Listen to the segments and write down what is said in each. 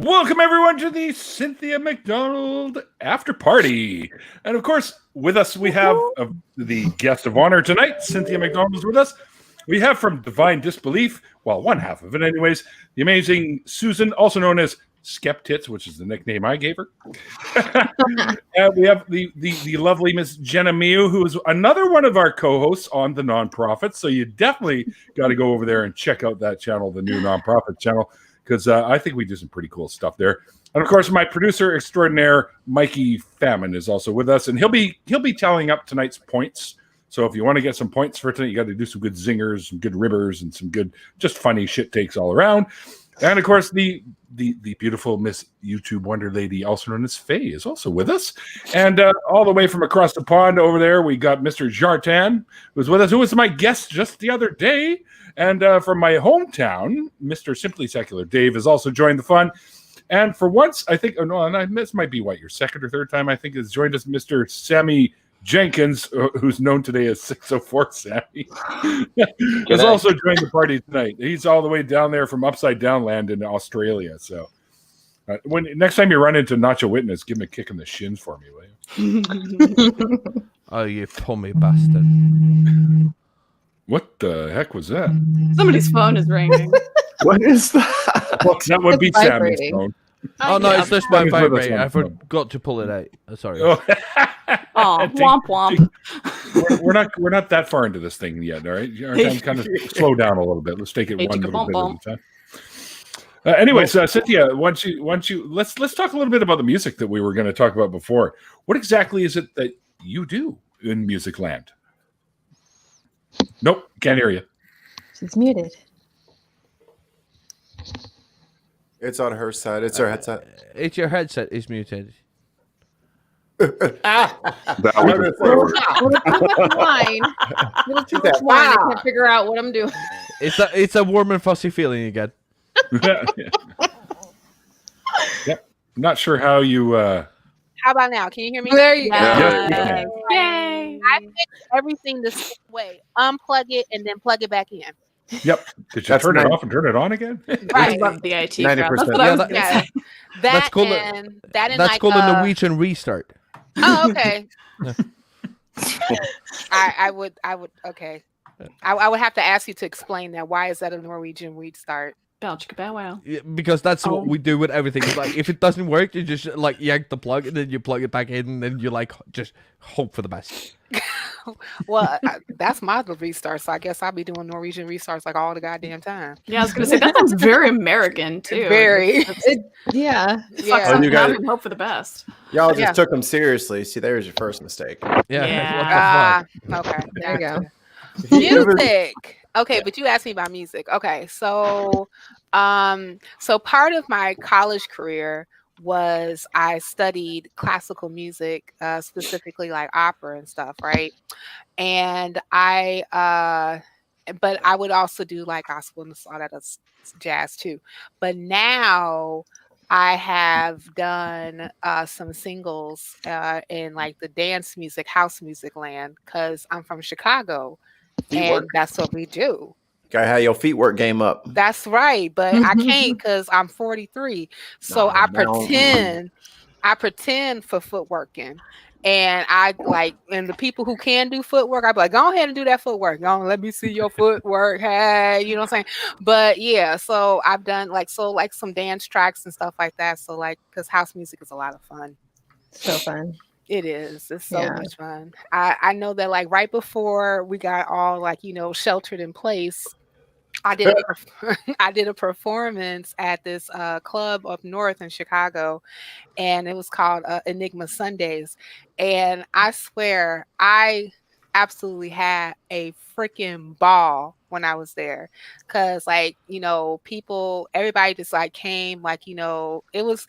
Welcome everyone to the Cynthia McDonald after party. And of course, with us we have the guest of honor tonight. Cynthia McDonald is with us. We have from Divine Disbelief, well, one half of it anyways, the amazing Susan, also known as Skeptits, which is the nickname I gave her. And we have the lovely Miss Jenna Miu, who is another one of our co-hosts on the Nonprofit. So you definitely got to go over there and check out that channel, the new Nonprofit channel, because I think we do some pretty cool stuff there. And of course, my producer extraordinaire, Mikey Famine, is also with us, and he'll be tallying up tonight's points. So if you want to get some points for tonight, you got to do some good zingers, some good ribbers, and some good, just funny shit takes all around. And of course, the beautiful Miss YouTube Wonder Lady, also known as Faye, is also with us. And all the way from across the pond over there, we got Mr. Jartan, who's with us, who was my guest just the other day. And from my hometown, Mr. Simply Secular Dave has also joined the fun. And for once, I think, this might be your second or third time, I think, has joined us Mr. Sammy Jenkins, who's known today as 604 Sammy, has also joined the party tonight. He's all the way down there from Upside Down Land in Australia. So when next time you run into Nacho Witness, give him a kick in the shins for me, will you? Oh, you pommy bastard. What the heck was that? Somebody's phone is ringing. What is that? Well, that would be Sammy's phone. Oh, no, it's just my Sammy's with us vibrator. on I the phone. forgot to pull it out. Sorry. Oh. Womp womp. We're not that far into this thing yet, all right? Our time kind of slow down a little bit. Let's take it one little bit at a time. Anyways, Cynthia, once you let's talk a little bit about the music that we were going to talk about before. What exactly is it that you do in music land? Nope, can't hear you. She's muted. It's on her side. It's her headset. It's your headset is muted. That was wine. Little too much wine. I can't figure out what I'm doing. It's a warm and fuzzy feeling again. Yep. Not sure how you How about now? Can you hear me? There you go. Yes, Yay. I fixed everything the same way. Unplug it and then plug it back in. Yep. Did you That's turn it nice. off and turn it on again? I Right. love the IT 90%. crowd. That's what I was Yeah, gonna Yeah. say. That called and that and That's like called a Norwegian restart. Oh, okay. I would okay. I would have to ask you to explain that. Why is that a Norwegian restart? Belgica bow wow. Yeah, because that's what we do with everything. It's like, if it doesn't work, you just like yank the plug and then you plug it back in and then you like just hope for the best. Well, that's my restart, so I guess I'll be doing Norwegian restarts like all the goddamn time. Yeah, I was gonna say that sounds very American too. Very. Yeah. Fuck Yeah. something you guys- up and hope for the best. Y'all just Yeah. took them seriously. See, there's your first mistake. Yeah. What the fuck? Okay. There you go. Music. Okay, but you asked me about music. Okay, so part of my college career was I studied classical music, specifically like opera and stuff, right? And but I would also do like gospel and all that jazz too. But now I have done some singles in like the dance music, house music land, because I'm from Chicago. And that's what we do. Gotta have your feet work game up. That's right. But I can't because I'm 43. So Nah, I pretend for footworking. And I like, and the people who can do footwork, I'd be like, go ahead and do that footwork. Go on, let me see your footwork. Hey, you know what I'm saying? But yeah, so I've done like some dance tracks and stuff like that. So like, because house music is a lot of fun. So fun. It is. It's so much fun. I know that like right before we got all like, sheltered in place, I did a performance at this club up north in Chicago, and it was called Enigma Sundays. And I swear I absolutely had a freaking ball when I was there, because like everybody just like came, like it's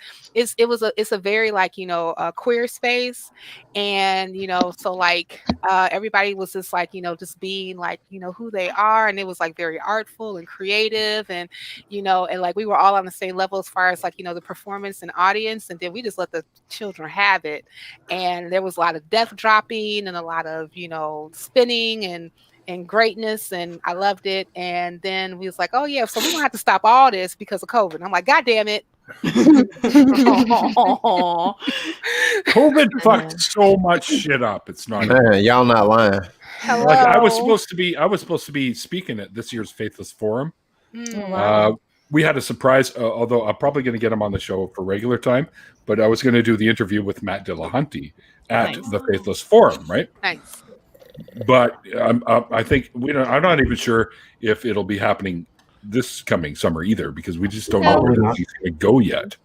a very like a queer space, and so like everybody was just like just being like who they are, and it was like very artful and creative, and and like we were all on the same level as far as like the performance and audience, and then we just let the children have it, and there was a lot of death dropping and a lot of spinning and greatness, and I loved it. And then we was like, oh yeah, so we don't have to stop all this because of COVID. And I'm like, God damn it. Aw. COVID fucked so much shit up. It's not. Man, y'all not lying. Hello. Like I was supposed to be speaking at this year's Faithless Forum. Mm. We had a surprise, although I'm probably going to get him on the show for regular time. But I was going to do the interview with Matt Dillahunty at Nice. the Faithless Forum, right? Nice. But I think I'm not even sure if it'll be happening this coming summer either, because we just don't know where he's going to go yet.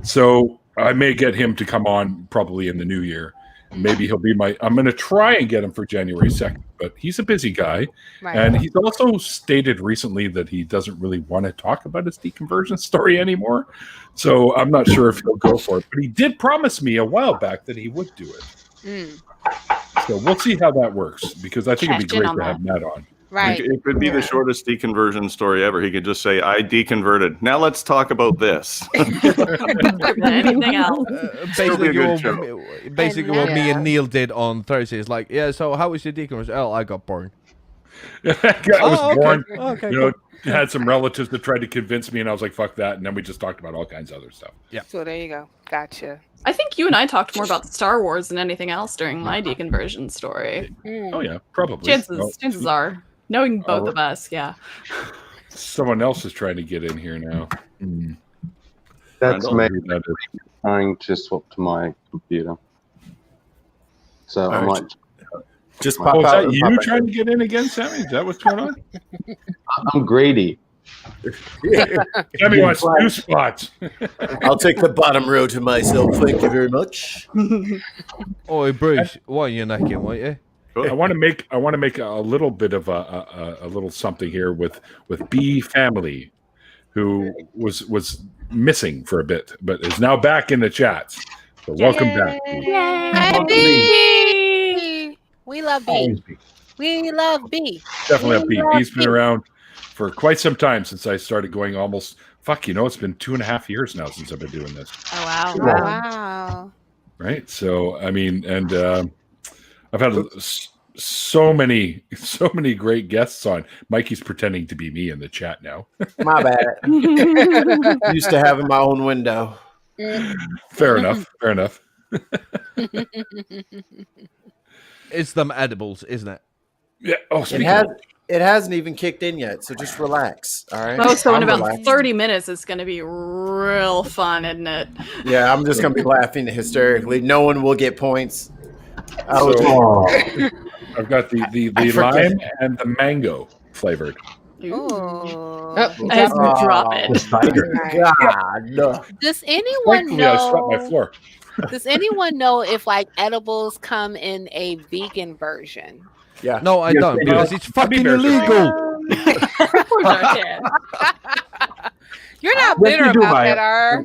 So I may get him to come on probably in the new year. Maybe he'll be I'm going to try and get him for January 2nd, but he's a busy guy. Right. And he's also stated recently that he doesn't really want to talk about his deconversion story anymore. So I'm not sure if he'll go for it, but he did promise me a while back that he would do it. So we'll see how that works, because I think it'd be Cash in great on to that. have Matt on. Right. It could be the shortest deconversion story ever. He could just say, I deconverted. Now let's talk about this. Anything else? Still be a good show. Basically, what me and Neil did on Thursday is like, yeah. So how was your deconversion? Oh, I got born. I was okay. born, Okay, you know, had some relatives that tried to convince me, and I was like, fuck that. And then we just talked about all kinds of other stuff. So there you go. Gotcha. I think you and I talked more about Star Wars than anything else during my deconversion story. Oh, yeah, probably. Chances are, knowing both of us, yeah. Someone else is trying to get in here now. That's I me don't know who that is. trying to swap to my computer. So I might. Just pop Oh, is out. that and you pop back trying to get in again, Sammy? Is that what's going on? I'm greedy. Sammy wants 2 spots. I'll take the bottom row to myself. Thank you very much. Oh, Bruce, why are you necking, won't you? I want to make a little bit of a little something here with B Family, who was missing for a bit, but is now back in the chats. So welcome back. Hi, B. We love B. We love B. Definitely have B. love B's been B. around for quite some time since I started going almost. It's been 2.5 years now since I've been doing this. Oh wow. Wow. Right. So I mean, and I've had so many great guests on. Mikey's pretending to be me in the chat now. My bad. Used to having my own window. Fair enough. Fair enough. It's them edibles, isn't it? Yeah. Oh, It hasn't even kicked in yet, so just relax. All right. Oh, so in I'm about relaxed. 30 minutes, it's going to be real fun, isn't it? Yeah, I'm just gonna be laughing hysterically. No one will get points. I've got the lime and the mango flavored. Ooh. As we drop it. God, no. Does anyone Thankfully, I swept my know? floor. Does anyone know if like edibles come in a vegan version? Yeah. No, I don't, they do. because it's fucking Bears are illegal. You're not bitter you do, about Maya. that, are?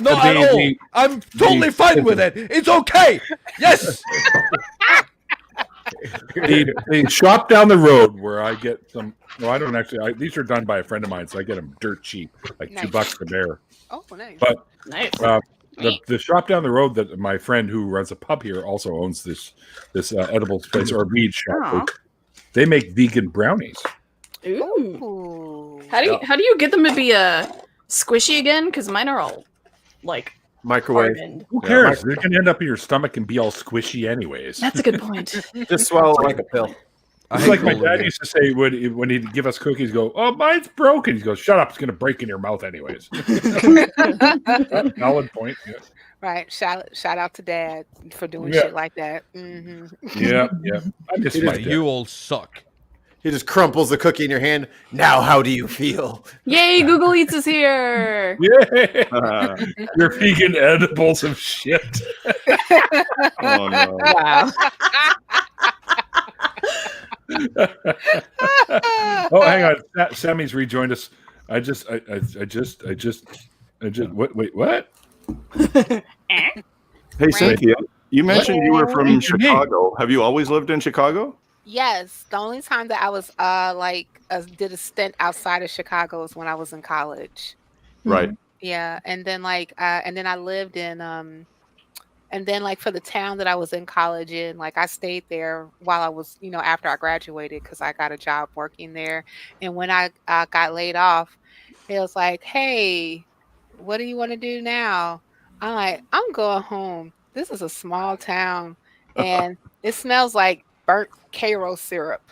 Not at all. I'm totally fine with it. It's okay. Yes. The shop down the road where I get some. Well, I don't actually. These are done by a friend of mine, so I get them dirt cheap, like Nice. $2 a bear. Oh, nice. But Nice. the shop down the road that my friend who runs a pub here also owns this edibles place or weed shop. Aw. They make vegan brownies. Ooh. Ooh. How do you get them to be squishy again? Because mine are all like Microwave. hardened. Who cares? They're going to end up in your stomach and be all squishy anyways. That's a good point. Just swallow it like a pill. I It's hate like my all of dad it. used to say when he'd give us cookies, go, "Oh, mine's broken." He goes, "Shut up! It's going to break in your mouth anyways." Valid point. Yeah. Right. Shout out to Dad for doing Yeah. shit like that. Hmm. Yeah. I miss my Yeah, dad. you all suck. He just crumples the cookie in your hand. Now, how do you feel? Yay, Google Eats is here. Yeah, your vegan edibles of shit. Oh, no. Wow. Oh, hang on. Sammy's rejoined us. I just. What? Wait, what? Hey, Cynthia, you mentioned you were from What's your name? Chicago. Have you always lived in Chicago? Yes. The only time that I was did a stint outside of Chicago is when I was in college. Right. Yeah, and then I lived in and then like for the town that I was in college in, like I stayed there while I was, after I graduated because I got a job working there. And when I got laid off, He was like, "Hey, what do you want to do now?" I'm like, "I'm going home. This is a small town, and it smells like burnt Karo syrup.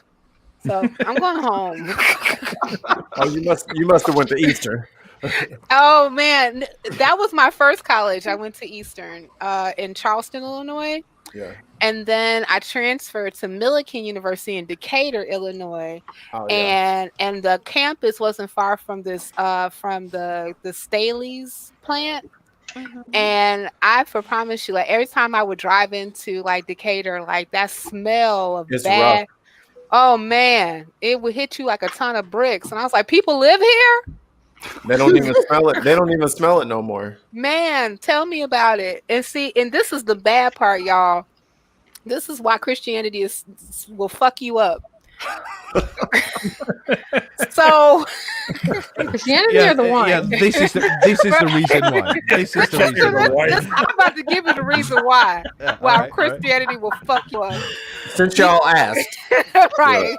So I'm going home." Oh, you must have went to Eastern. Oh man, that was my first college. I went to Eastern in Charleston, Illinois. Yeah. And then I transferred to Millikan University in Decatur, Illinois. Oh, yeah. And the campus wasn't far from this from the Staley's plant. And I promise you, like every time I would drive into like Decatur, like that smell of It's bad. rough. Oh man, it would hit you like a ton of bricks. And I was like, people live here? They don't even smell it. They don't even smell it no more. Man, tell me about it. And see, and this is the bad part, y'all. This is why Christianity will fuck you up. So Christianity or the wine? Yeah, this is the reason why. This is the reason why. I'm about to give you the reason why. Yeah, Why all right. Christianity will fuck you up. Since y'all asked. Right.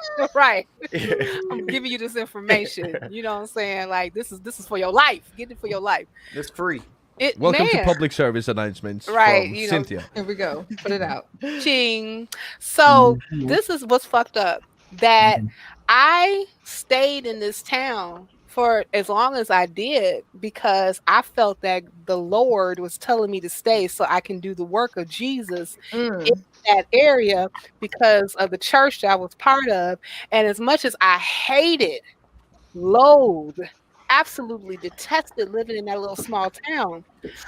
I'm giving you this information. You know what I'm saying? Like this is for your life. Get it for your life. It's free. Welcome to man. public service announcements Right, from you know. Cynthia. Here we go. Put it out. Ching. So this is what's fucked up. That I stayed in this town for as long as I did because I felt that the Lord was telling me to stay so I can do the work of Jesus in that area because of the church that I was part of. And as much as I hated, loathed, absolutely detested living in that little small town,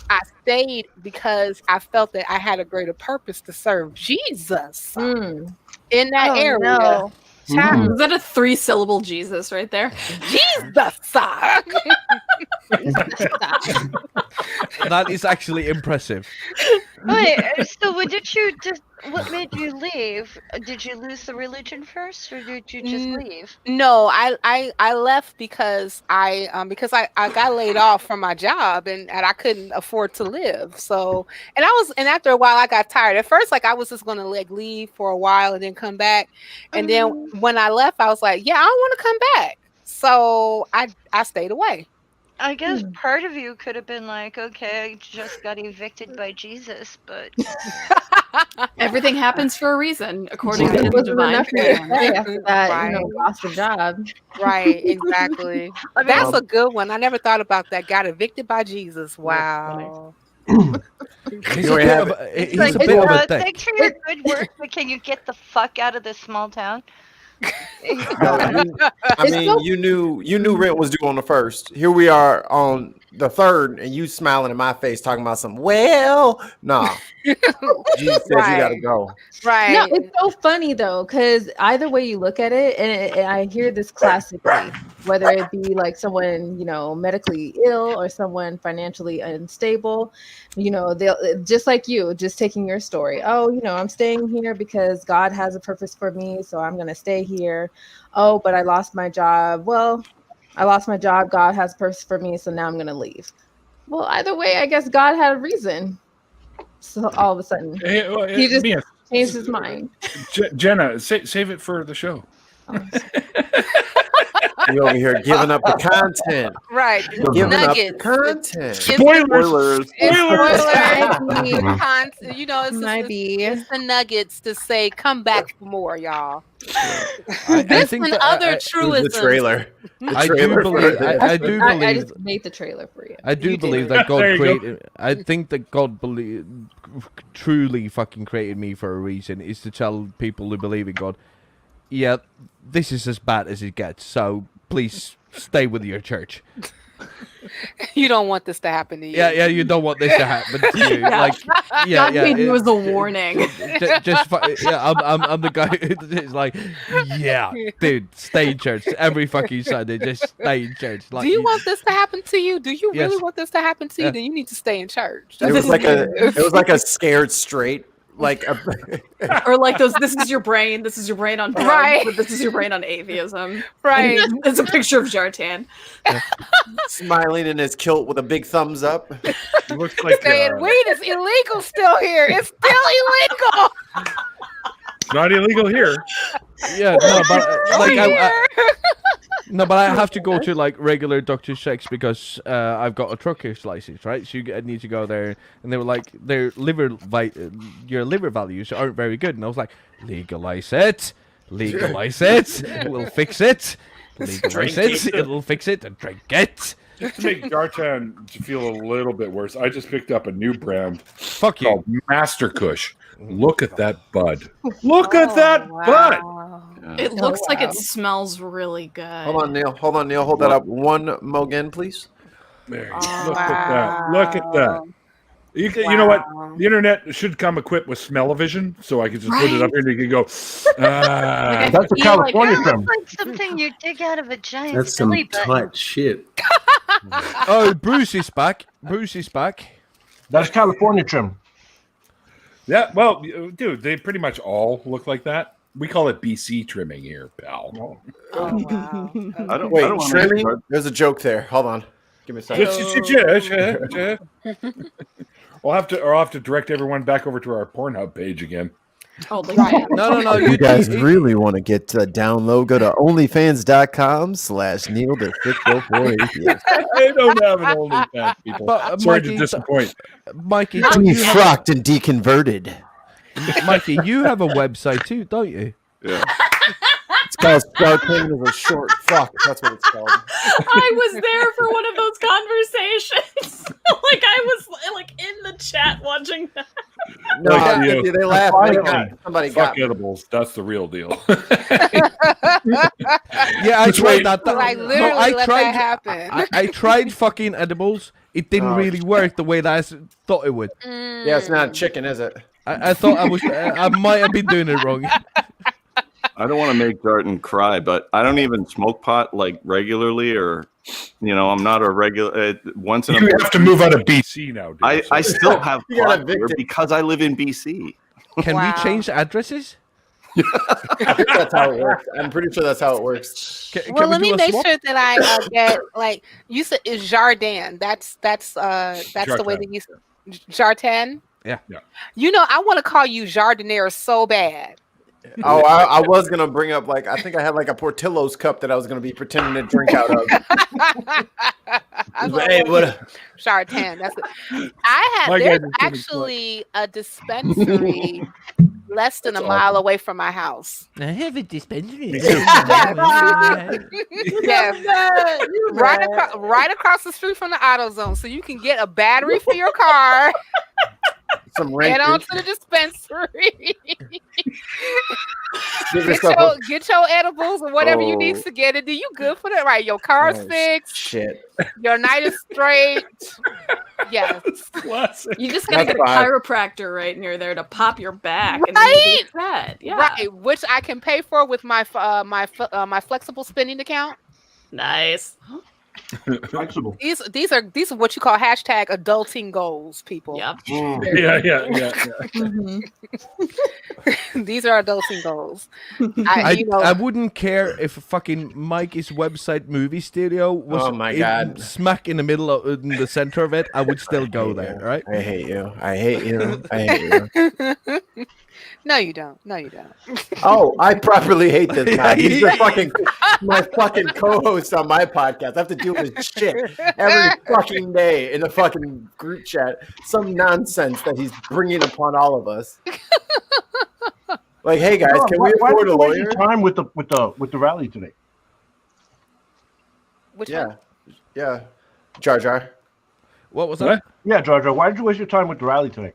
I stayed because I felt that I had a greater purpose to serve Jesus in that area. No. Is that a 3-syllable Jesus right there? Jesus. That is actually impressive. Wait, so what made you leave? Did you lose the religion first, or did you just leave? No, I left because I got laid off from my job and I couldn't afford to live. So and after a while I got tired. At first, like I was just gonna like leave for a while and then come back. And then when I left, I was like, yeah, I don't want to come back. So I stayed away. I guess part of you could have been like, okay, I just got evicted by Jesus, but Everything happens for a reason, according to It his wasn't divine enough for you to plan. say after that, Right. lost your job. Right, exactly. That's a good one. I never thought about that. Got evicted by Jesus. Wow. He's a bit of a, it's he's like, a bit of a dick. thanks for your good work, but can you get the fuck out of this small town? You knew rent was due on the 1st. Here we are on the 3rd, and you smiling in my face talking about something. Well, nah. Jesus said you gotta go. Right. No, it's so funny though, because either way you look at it, and I hear this classically, whether it be like someone, medically ill or someone financially unstable, they'll just like you, just taking your story. Oh, I'm staying here because God has a purpose for me, so I'm gonna stay here. Oh, but I lost my job. Well, I lost my job. God has a purpose for me, so now I'm gonna leave. Well, either way, I guess God had a reason. So all of a sudden, he just changed his mind. Jenna, save it for the show. You over here giving up the content. Right. Giving Nuggets. up the content. Spoilers. It's the nuggets to say, come back for more, y'all. I This think and that- other The truisms. trailer. I do believe. I do I believe. just made the trailer for you. I do You believe did. that God There you go. created. I think that God truly fucking created me for a reason. Is to tell people who believe in God, yeah, this is as bad as it gets. So please stay with your church. You don't want this to happen to you. Yeah, you don't want this to happen to you. Yeah. God made you it- as a warning. I'm the guy who's like, yeah, dude, stay in church every fucking Sunday. Just stay in church. Like, Do you want this to happen to you? Do you really Yes. want this to happen to you? Yeah. Then you need to stay in church. It was like a scared straight. Like Or like those, this is your brain on drugs, Right. but this is your brain on atheism. Right. And there's a picture of Jartan. smiling in his kilt with a big thumbs up. He looks like Saying weed is illegal still here. It's still illegal. it's not illegal here. Yeah, no, but like Here. No, but I have to go to like regular doctor's checks because I've got a trucker's license, right? So I need to go there, and they were like, your liver values aren't very good, and I was like, legalize it, we'll fix it, legalize it, it'll fix it, and drink it. Just to make Jartan feel a little bit worse, I just picked up a new brand Fuck you. called Master Kush. Look at that bud. Look at that bud. It looks like it smells really good. Hold on, Neil. Hold that up one mo again, please. There you go. Look at that. Look at that. You know what? The internet should come equipped with smell-o-vision, so I can just put it up here and you can go. That's a California term. Like something you dig out of a giant That's some belly button. tight shit. Oh, Bruce is back. That's California trim. Yeah, well, dude, they pretty much all look like that. We call it BC trimming here, pal. Oh, wow. I don't Wait, wanna trimming? make- There's a joke there. Hold on. Give me a second. I'll have to direct everyone back over to our Pornhub page again. Oh, like, No. You guys really want to get down low, go to onlyfans.com/Neil604. I don't have an OnlyFans, people. But, Sorry Mikey, to disappoint. Mikey, To don't be you have frocked and deconverted. Mikey, you have a website too, don't you? Yeah. It's called Starting as a Short Fuck. That's what it's called. I was there for one of those conversations. Like I was like in the chat watching that. No, Like, they laughed. Somebody got Fuck edibles. That's the real deal. Yeah, I tried that. Like literally I let tried. that happen. I tried fucking edibles. It didn't really work the way that I thought it would. Yeah, it's not chicken, is it? I thought I was. I might have been doing it wrong. I don't want to make Jartan cry, but I don't even smoke pot like regularly, or I'm not a regular. Once in a You have to move out of BC now, dude. I still have You got pot here evicted. because I live in BC. Can Wow. we change addresses? I think that's how it works. I'm pretty sure that's how it works. Can Well, we let do me a make swap? sure that I get like you said is Jardin. That's the way that you Jartan. Yeah. I want to call you Jardinier so bad. Oh, I was gonna bring up I think I had a Portillo's cup that I was gonna be pretending to drink out of. Hey, what? Jartan. That's it. There's actually a dispensary less than a mile away from my house. I have a dispensary. Yes. Right across the street from the AutoZone, so you can get a battery for your car. Some Get on rank. to the dispensary. Give yourself Get your edibles or whatever you need to get it. Do you good for that? Right. Your car's fixed. Shit. Your night is straight. Yes. Classic. You just gotta That's get a fine. chiropractor right near there to pop your back and Right? then be fed. Yeah. Right. Which I can pay for with my my flexible spending account. Nice. Flexible. These are what you call hashtag adulting goals, people. Yep. Yeah. These are adulting goals. I wouldn't care if fucking Mikey's website movie studio was Oh my God. smack in the middle of in the center of it. I would still go there, right? I hate you. I hate you. No, you don't. Oh, I properly hate this guy. He's Yeah. my fucking co-host on my podcast. I have to deal with shit every fucking day in the fucking group chat. Some nonsense that he's bringing upon all of us. Like, hey guys, can we Why afford did a you waste lawyer? your time with the rally today? Which Yeah, one? yeah. Jar Jar. What was that? What? Yeah, Jar Jar. Why did you waste your time with the rally today?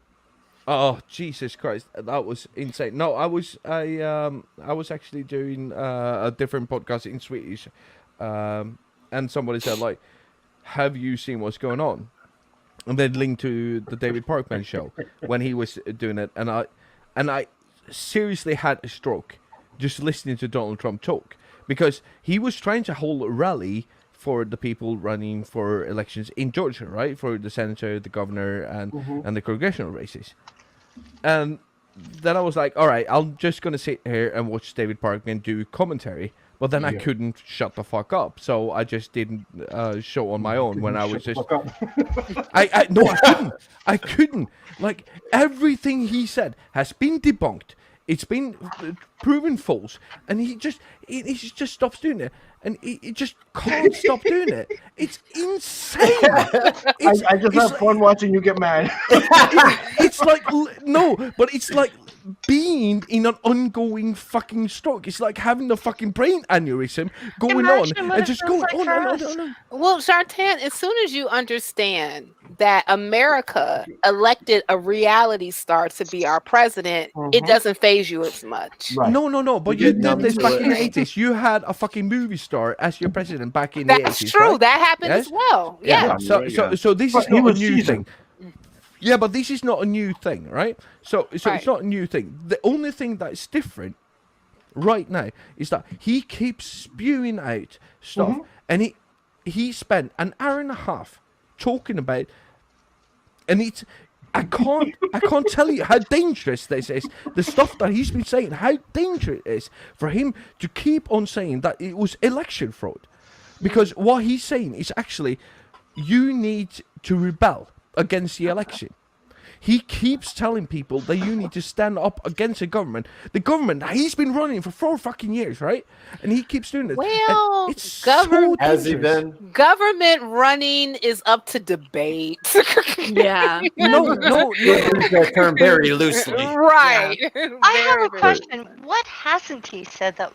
Oh Jesus Christ, that was insane. No, I was actually doing a different podcast in Swedish, and somebody said like, "Have you seen what's going on?" And then linked to the David Parkman show when he was doing it, and I seriously had a stroke just listening to Donald Trump talk, because he was trying to hold a rally for the people running for elections in Georgia, right? For the senator, the governor, and the congressional races. And then I was like, all right, I'm just going to sit here and watch David Parkman do commentary. But then I couldn't shut the fuck up. So I just didn't show on my own when I was just... No, I couldn't. Like, everything he said has been debunked It's been proven false, and he just stops doing it, and he just can't stop doing it. It's insane. I just have fun watching you get mad. It's like but it's like being in an ongoing fucking stroke. It's like having a fucking brain aneurysm going on and just going on. Well, Shartan, as soon as you understand that America elected a reality star to be our president, it doesn't faze you as much. Right. No, but you did this back in the 80s. You had a fucking movie star as your president back in the 80s. That's true. Right? That happened as well. Yeah. So this is not a new thing. Yeah, but this is not a new thing, right? So it's not a new thing. The only thing that's different right now is that he keeps spewing out stuff, and he spent an hour and a half talking about, and I can't tell you how dangerous this is. The stuff that he's been saying, how dangerous it is for him to keep on saying that it was election fraud, because what he's saying is actually you need to rebel against the election. He keeps telling people that you need to stand up against the government. The government that he's been running for 4 fucking years, right? And he keeps doing it. Well, and it's so has he been? Government running is up to debate. Yeah. No. Use that term very loosely. Right. I have a question. What hasn't he said that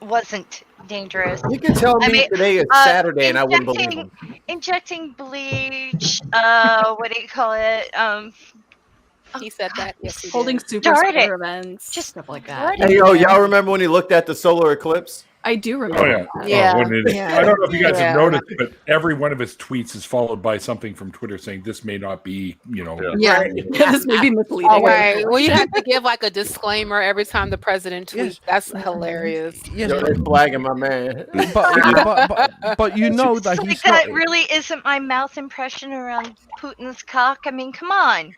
wasn't dangerous? You can tell me today is Saturday and I wouldn't believe him. Injecting bleach, what do you call it? He said that. Yes, he Holding did. super experiments, just stuff like that. Hey, y'all remember when he looked at the solar eclipse? I do remember. Oh, Yeah. I don't know if you guys have noticed, but every one of his tweets is followed by something from Twitter saying this may not be, This may be misleading. All right. Well, you have to give like a disclaimer every time the president tweets. That's hilarious. Yes, Yo, they flagging my man. but you know that Like he's that not. really isn't my mouth impression around Putin's cock. I mean, come on.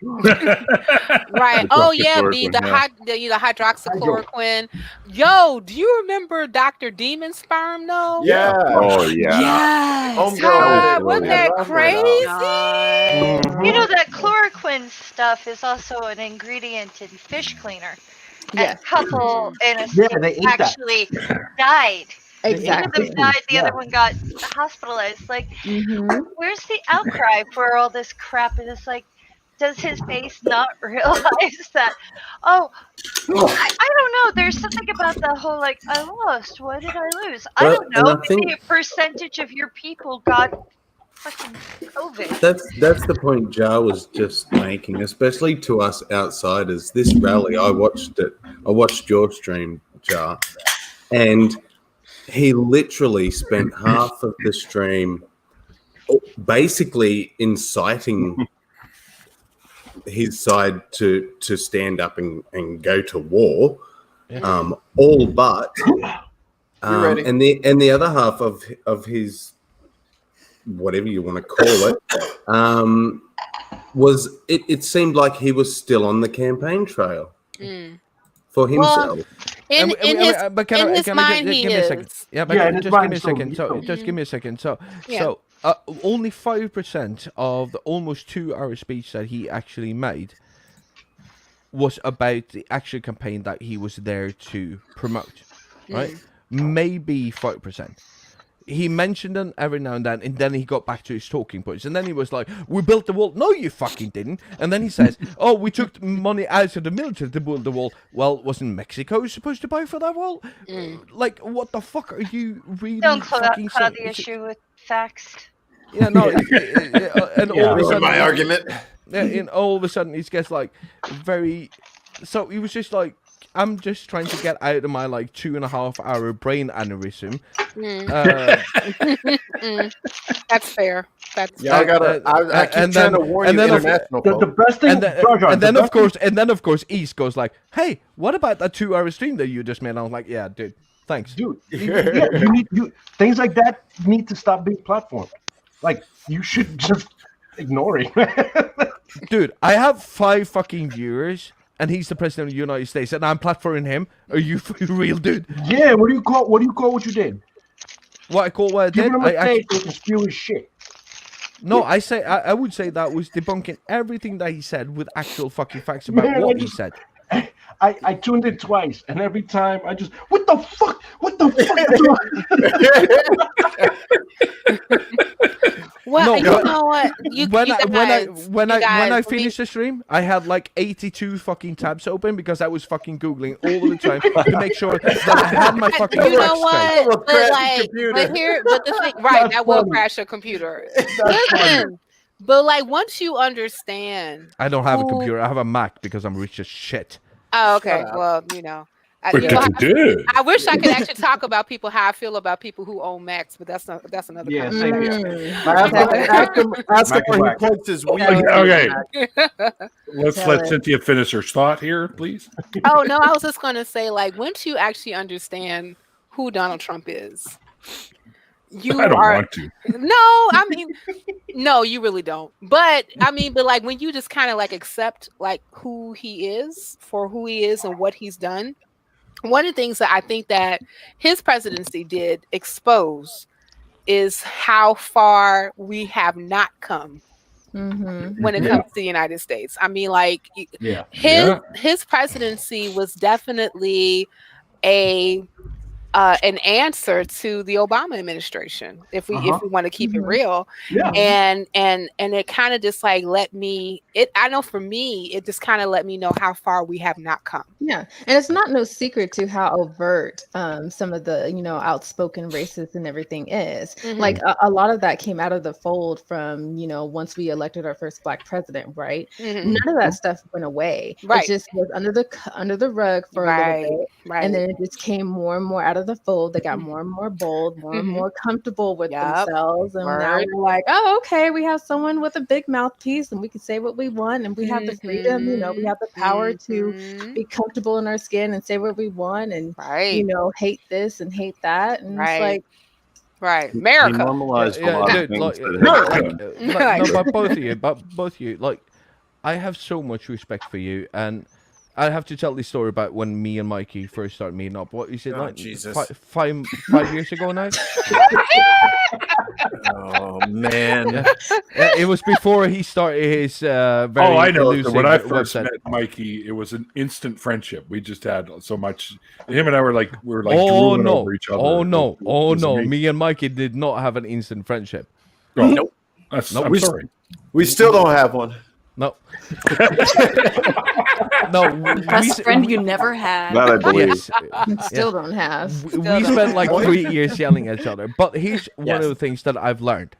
Right. Oh yeah, the hydroxychloroquine. Yo, do you remember Dr. Demon Sperm though? Yeah. Oh yeah. Yes. God, wasn't that crazy? You know that chloroquine stuff is also an ingredient in fish cleaner. Yes. A couple in a Yeah, they ate that. actually died. Exactly. One of them died, the other one got hospitalized. Like, where's the outcry for all this crap? And it's like, does his base not realize that? Oh, I don't know. There's something about the whole like, I lost. What did I lose? I don't know. Maybe a percentage of your people got fucking COVID. That's the point Jar was just making, especially to us outsiders. This rally, I watched it. I watched your stream, Jar, and he literally spent half of the stream basically inciting his side to stand up and go to war, all but and the other half of his, whatever you want to call it, was it seemed like he was still on the campaign trail for himself. In his mind, he is. Yeah, but just give me a second. So just give me a second. So only 5% of the almost 2-hour speech that he actually made was about the actual campaign that he was there to promote, right? Maybe 5%. He mentioned them every now and then he got back to his talking points. And then he was like, we built the wall. No, you fucking didn't. And then he says, oh, we took money out of the military to build the wall. Well, wasn't Mexico supposed to buy for that wall? Like, what the fuck are you really Don't cloud fucking saying? the issue with facts. Yeah, no. And all of a sudden, my argument. And all of a sudden, he gets like very... So he was just like, I'm just trying to get out of my like 2.5-hour brain aneurysm. That's fair. That's I keep trying to warn you, international folks. The best thing, and then of course, East goes like, "Hey, what about that 2-hour stream that you just made?" I was like, "Yeah, dude, thanks, dude. You things like that need to stop being platformed. Like, you should just ignore it." Dude, I have 5 fucking viewers. And he's the president of the United States, and I'm platforming him. Are you real, dude? Yeah. What do you call what you did? What I call what I did? Give him a stage so he can spew his shit. No, I would say that was debunking everything that he said with actual fucking facts about what he said. I tuned in twice, and every time I just, what the fuck? Well, No, you know what? When I finished the stream, I had like 82 fucking tabs open because I was fucking googling all the time to make sure that I had my fucking. You know facts straight. what? But the thing, right? That will crash your computer. Listen, but like once you understand, I don't have a computer. I have a Mac because I'm rich as shit. Oh, okay. Well, you know. I wish I could actually talk about people how I feel about people who own Macs, but that's another conversation. Ask him where he plugs his weed. Okay. Let's let Cynthia finish her thought here, please. Oh no, I was just gonna say, like, once you actually understand who Donald Trump is, I don't want to. No, I mean, no, you really don't. But I mean, but like when you just kind of like accept like who he is for who he is and what he's done. One of the things that I think that his presidency did expose is how far we have not come when it comes to the United States. I mean, like his presidency was definitely an answer to the Obama administration, if we want to keep it real. And it kind of just like I know for me, it just kind of let me know how far we have not come. Yeah. And it's not no secret to how overt some of the, outspoken racists and everything is. Like a lot of that came out of the fold from, once we elected our first Black president, right? None of that stuff went away. It just was under the rug for a little bit. And then it just came more and more out of the fold. They got more and more bold, more and more comfortable with themselves. And now we're like, oh, okay, we have someone with a big mouthpiece and we can say what we want and we have the freedom, we have the power to be comfortable in our skin and say what we want and hate this and hate that. And it's like America. He normalized a lot of things. But both of you, like, I have so much respect for you, and I have to tell this story about when me and Mikey first started meeting up. What is it, like Jesus. five years ago now? Oh man! It was before he started his very I know. elusive When I first website. met Mikey, it was an instant friendship. We just had so much. Him and I were like oh drooling no! over each other. Oh no! It Oh was no! amazing. Me and Mikey did not have an instant friendship. Oh, nope. I'm sorry. We still don't have one. No. No. Best friend you never had. That I believe. Yes. Still don't have. We spent like 3 years yelling at each other. But here's one of the things that I've learned.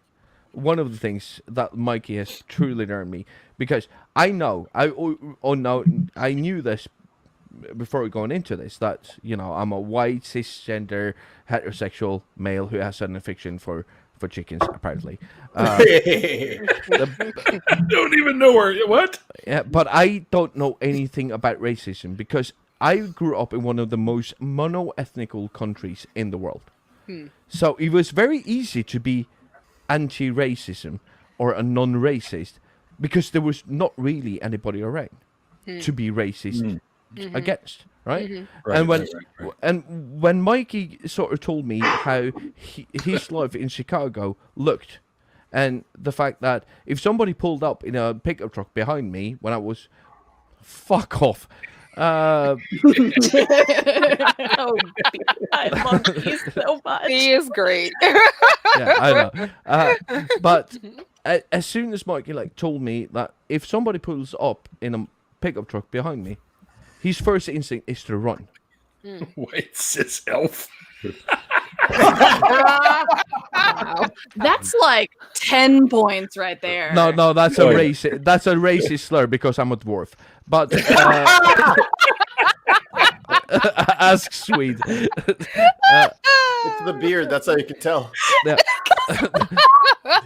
One of the things that Mikey has truly learned me, because I knew this before going into this, that I'm a white cisgender heterosexual male who has an affection for chickens, apparently. I don't even know what. Yeah, but I don't know anything about racism because I grew up in one of the most mono-ethnical countries in the world. So it was very easy to be anti-racism or a non-racist because there was not really anybody around to be racist against. Right? And when Mikey sort of told me how his life in Chicago looked, and the fact that if somebody pulled up in a pickup truck behind me when I was, fuck off. I love you so much. He is great. Yeah, I know. But as soon as Mikey told me that if somebody pulls up in a pickup truck behind me, his first instinct is to run. White cis elf. That's like 10 points right there. No, that's a racist. That's a racist slur because I'm a dwarf. But ask Swede. It's the beard. That's how you can tell. Yeah.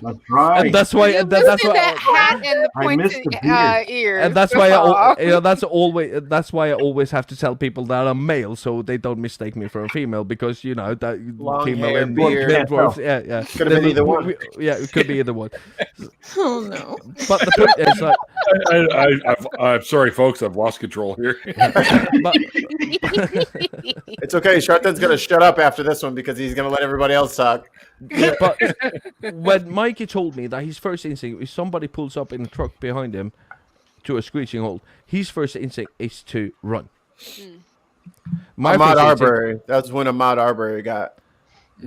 That's right. And that's why. That's why. That hat and the I missed pointed the beard. ears. And that's why that's why I always have to tell people that I'm male, so they don't mistake me for a female, because that Long female hair, and beard. dwarves, yeah. Could have been either one. Yeah, it could be either one. Oh no! But the point is, I'm sorry, folks. I've lost control here. but, It's okay. Shartan's gonna shut up after this one because he's gonna let everybody else talk. but when Mikey told me that his first instinct, if somebody pulls up in a truck behind him, to a screeching halt, his first instinct is to run. Ahmaud first instinct- Arbery. That's when Ahmaud Arbery got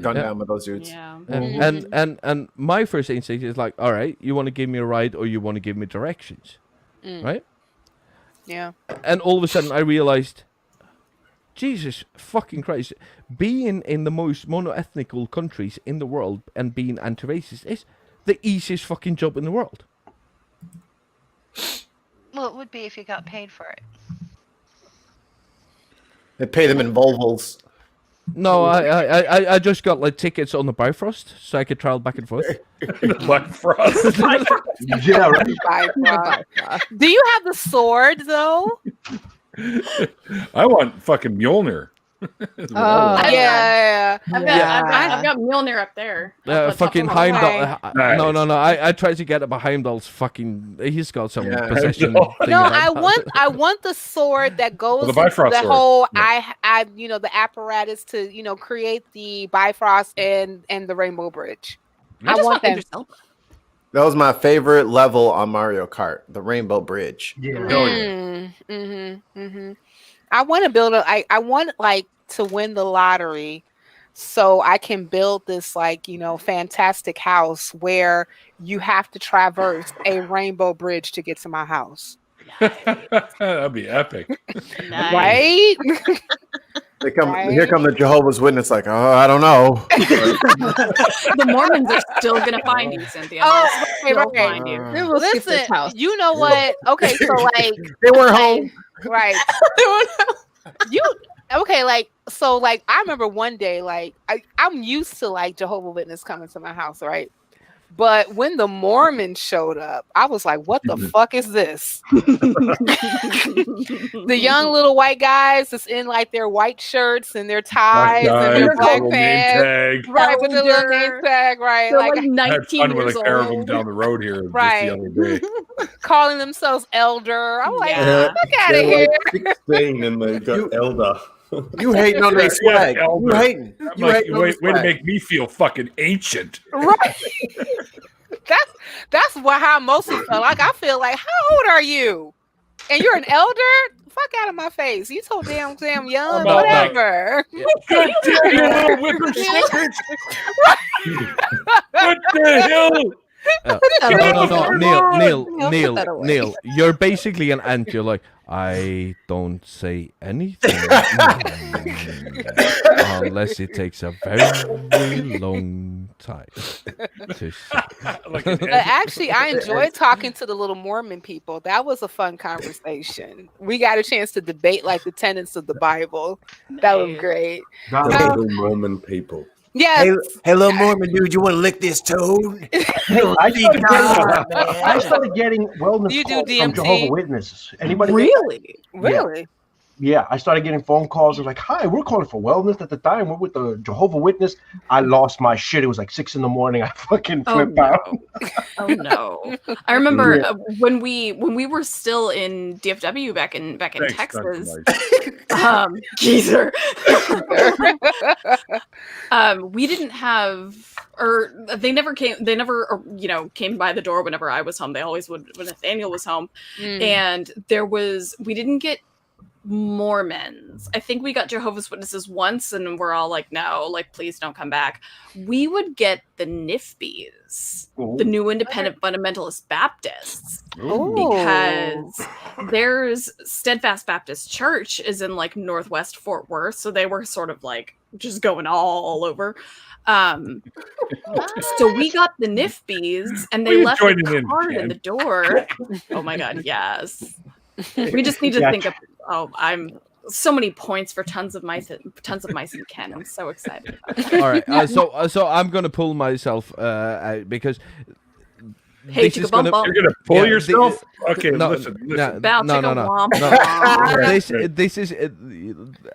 gunned down by those dudes. Yeah. And my first instinct is like, all right, you want to give me a ride or you want to give me directions, right? Yeah. And all of a sudden I realized, Jesus fucking Christ, being in the most mono-ethnical countries in the world and being anti-racist is the easiest fucking job in the world. Well, it would be if you got paid for it. They pay them in Volvos. No, I just got like tickets on the Bifrost so I could travel back and forth. Bifrost. Yeah, right. Bifrost. Do you have the sword though? I want fucking Mjolnir. Yeah. I've got Mjolnir up there. Fucking Heimdall. No. I tried to get it, but Heimdall's fucking. He's got some possession. No, I want the sword that goes the with Bifrost the sword. whole the apparatus to create the Bifrost and the Rainbow Bridge. I want that. That was my favorite level on Mario Kart, the Rainbow Bridge. Yeah. I want to build I want to win the lottery so I can build this fantastic house where you have to traverse a rainbow bridge to get to my house. That'd be epic. Right? Here come the Jehovah's Witness, like, oh, I don't know. The Mormons are still gonna find you, Cynthia. Oh, They'll right. find you. Listen, you know what? Okay, so they weren't home. Right. I remember one day, I'm used to Jehovah's Witness coming to my house, right? But when the Mormons showed up, I was like, what the fuck is this? The young little white guys that's in their white shirts and their ties and their black pants. Right, with the little name tag, right? They're like 19 I had fun with years a pair of them old. down the road here just Right. the other day. Calling themselves elder. I'm like, Yeah. look out of They're here. like 16 and they've got elder. You hating on their swag. You hating. I'm You like, hating on way their to swag. make me feel fucking ancient. Right. That's how most people feel. I feel like, how old are you? And you're an elder? Fuck out of my face. You so damn young. About Whatever. God damn you little whippersnappers. What the hell? No, Neil, you're basically an ant. You're like, I don't say anything unless it takes a very long time to say. Actually, I enjoyed talking to the little Mormon people. That was a fun conversation. We got a chance to debate the tenets of the Bible. That was great. The little Mormon people. Yeah. Hey, little Mormon dude, you want to lick this toad? I started getting wellness You do calls from DMT? Jehovah's Witnesses. Anybody? Really? Really? Yeah, I started getting phone calls. They're like, "Hi, we're calling for wellness." At the time, we're with the Jehovah's Witness. I lost my shit. It was like 6 a.m. I fucking flipped out. Oh no! I remember when we were still in DFW back in Texas. Geezer. We didn't have, or they never came. They never, came by the door whenever I was home. They always would when Nathaniel was home, and we didn't get Mormons. I think we got Jehovah's Witnesses once, and we're all like, no, please don't come back. We would get the NIFBs, the New Independent Fundamentalist Baptists, because there's Steadfast Baptist Church is in Northwest Fort Worth, so they were sort of just going all over. So we got the NIFBs, and they left a card in the door. Oh my god, yes. We just need to think of. Oh, I'm so many points for tons of mice and Ken. I'm so excited about it. All right, so I'm gonna pull myself out because. Hey, this is gonna, you're gonna pull yourself. Okay, no, listen. No. This is.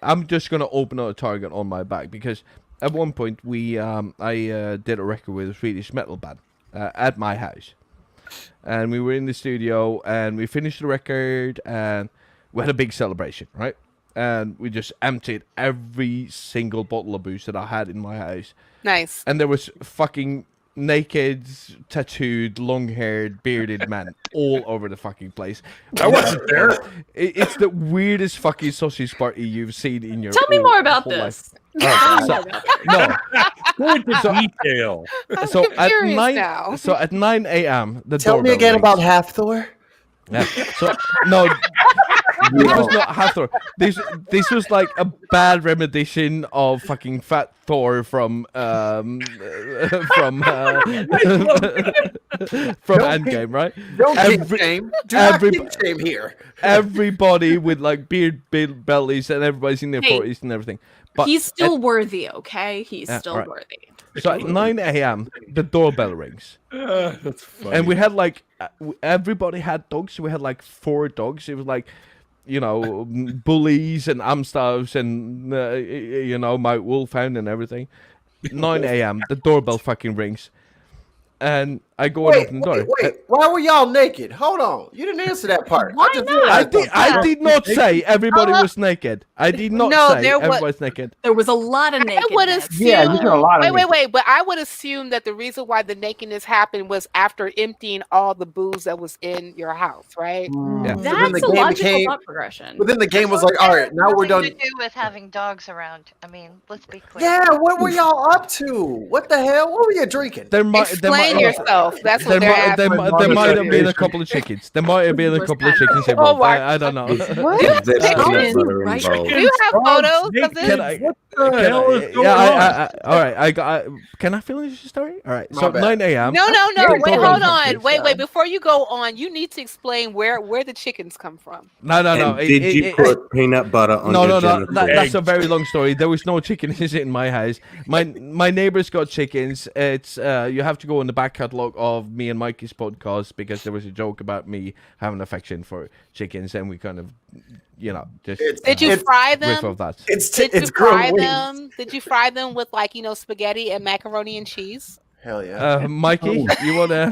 I'm just gonna open a target on my back because at one point I did a record with a Swedish metal band at my house. And we were in the studio, and we finished the record, and we had a big celebration, right? And we just emptied every single bottle of booze that I had in my house. Nice. And there was fucking naked, tattooed, long-haired, bearded men all over the fucking place. I wasn't there. It's the weirdest fucking sausage party you've seen in your Tell me more about whole life. this. No. Go into detail. So I'm curious at now. 9 a.m. the Tell me doorbell again rings. about Half Thor. Yeah. So no, this was not Hathor. This was like a bad rendition of fucking Fat Thor from Endgame, right? Don't kink Every- shame. Do not every- kink shame here. Everybody with like beard bellies, and everybody's in their Hey. 40s and everything. But He's still worthy, okay? He's Yeah, still alright. worthy. so at 9 a.m. the doorbell rings. That's funny. And we had like everybody had dogs. We had like 4 dogs. It was like, you know, bullies and Amstavs and you know, my wolfhound and everything. 9 a.m. the doorbell fucking rings, and I go and open the door. Wait. Why were y'all naked? Hold on. You didn't answer that part. Why just not? realized I did not say everybody was naked. I did not No, say there was- everybody's naked. There was a lot of I naked. would assume. Yeah, you got a lot of wait. But I would assume that the reason why the nakedness happened was after emptying all the booze that was in your house, right? Yeah. then That's the a game logical became- thought progression. But then the game was like, all right, now we're done. Nothing to do with having dogs around. I mean, let's be clear. Yeah, what were y'all up to? What the hell? What were you drinking? Explain yourself. That's what they're asking. There might have been a couple of chickens. There might have been a couple of chickens Oh involved. my I don't know. What? There's Uh, peanut butter right? involved. Do you have photos of naked. this? Can I? What the hell is going yeah, on? all right. I got. Can I finish the story? All right. My So bad. 9 a.m. No. Yeah, Wait, go hold ahead. on. Wait. Before you go on, you need to explain where the chickens come from. No. And did you put peanut butter on No, your no. genitals? That's a very long story. There was no chickens in my house. My neighbors got chickens. It's you have to go in the back catalog of me and Mikey's podcast because there was a joke about me having affection for chickens, and we kind of, you know, just Did you fry riff them? of that. Did you fry them? Did you fry them with like spaghetti and macaroni and cheese? Hell yeah. Mikey, you wanna?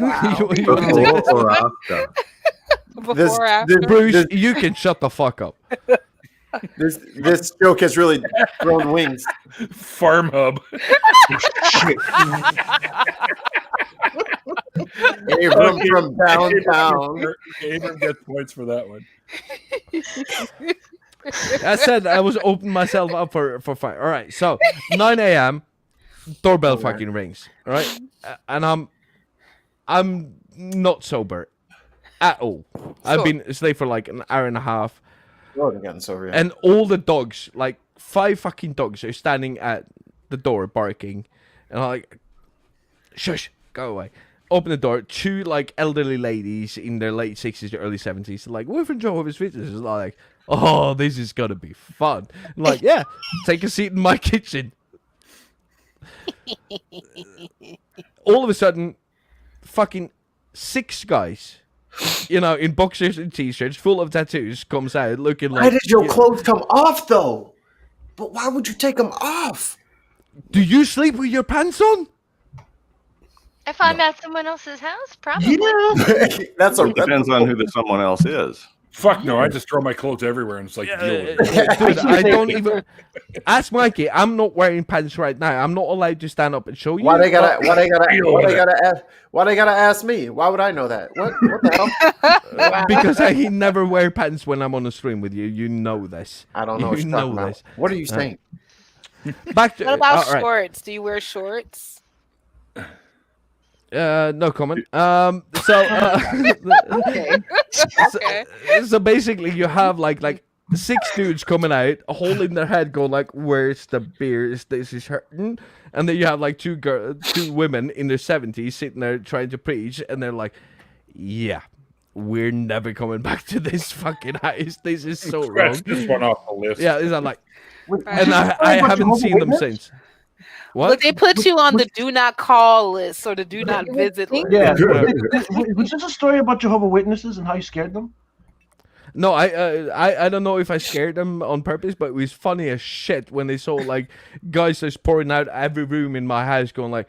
you wanna take Before this? or after? Before or after? Bruce, you can shut the fuck up. This joke has really grown wings. Farm Hub. Abram from downtown. Abram gets points for that one. I said I was opening myself up for fire. All right, so 9 a.m. doorbell fucking rings. All right, and I'm not sober at all. I've been asleep for like an hour and a half. And all the dogs, like 5 fucking dogs, are standing at the door barking, and I'm like, shush, go away. Open the door. 2 like elderly ladies in their late 60s or early 70s, like, we're from Jehovah's Witnesses. Like, oh, this is gonna be fun. I'm like, yeah, take a seat in my kitchen. All of a sudden, fucking 6 guys, you know, in boxers and t-shirts, full of tattoos, comes out looking like. Why did your clothes come off though? But why would you take them off? Do you sleep with your pants on? If I'm at someone else's house, probably. That's Depends on who the someone else is. Fuck no, I just throw my clothes everywhere and it's like, deal with it. Dude, I don't even ask Mikey. I'm not wearing pants right now. I'm not allowed to stand up and show you. Why they gotta ask me? Why would I know that? What the hell? Because he never wear pants when I'm on the stream with you. You know this. I don't know what you're talking about. What are you saying? Back to What about all right. shorts? Do you wear shorts? No comment. Okay. So basically, you have like 6 dudes coming out, holding their head, going like, "Where's the beer? This is hurting." And then you have like 2 women in their 70s sitting there trying to preach, and they're like, "Yeah, we're never coming back to this fucking house. This is so wrong." Scratch this one off the list. Yeah, is that like? And I haven't seen them since. What? But they put you on the do not call list or the do not visit list. Yeah. Was this a story about Jehovah's Witnesses and how you scared them? No, I don't know if I scared them on purpose, but it was funny as shit when they saw like guys just pouring out every room in my house, going like,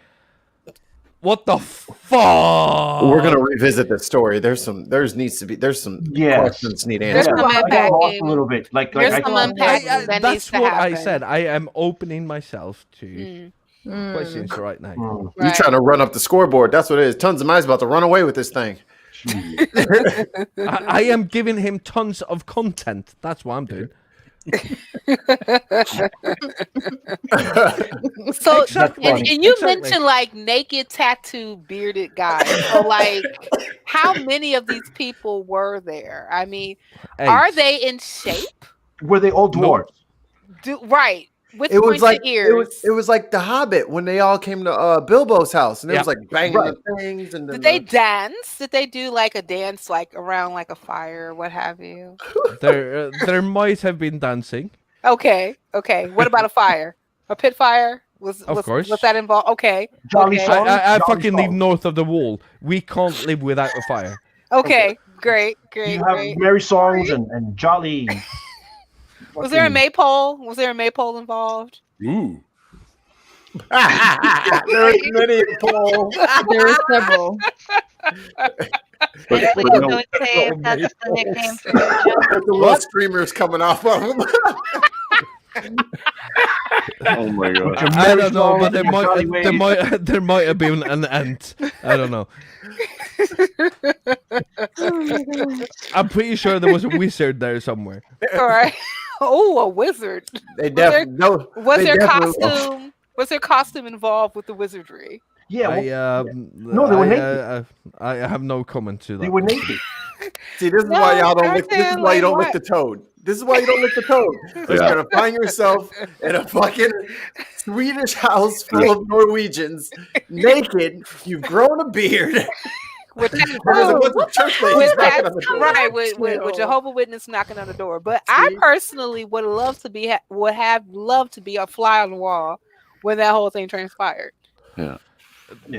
"What the fuck?" We're gonna revisit this story. There's some questions need There's answered. some I got unpacking. lost a little bit. Like There's I some thought- unpacking that needs That's to what happen. I said. I am opening myself to questions right now. You're trying to run up the scoreboard. That's what it is. Tons of mice about to run away with this thing. I am giving him tons of content. That's what I'm doing. So, Exactly. and you Exactly. mentioned like naked, tattoo, bearded guys. So, like, how many of these people were there? I mean, are they in shape? Were they all dwarves? Right. With It was like ears. it was like the Hobbit when they all came to Bilbo's house and it was like banging the things and Did they dance? Did they do like a dance like around like a fire or what have you? There might have been dancing. Okay. What about a fire? A pit fire? Of course. Was that involved? Okay. Jolly okay. song? I Jolly fucking live song. north of the wall. We can't live without a fire. Okay. Great. You have merry songs and jolly. Was there a maypole? Was there a maypole involved? Ooh. There's many polls. There were several. Please don't say if that's the nickname for you, John. The little streamers coming off of them. Oh my god. I don't know, but there might have been an ant. I don't know. I'm pretty sure there was a wizard there somewhere. All right. Oh, a wizard. They definitely Was there costume? Was there costume involved with the wizardry? Yeah. No, they were naked. I have no comment to that. They were naked. See, this is why y'all don't lick. This is why you don't lick the toad. This is why you don't lick the toad. You're gonna find yourself in a fucking Swedish house full of Norwegians, naked. You've grown a beard. With There's a bunch of church ladies knocking on the door. right, with Jehovah's Witness knocking on the door. But I personally would love to be loved to be a fly on the wall when that whole thing transpired. Yeah.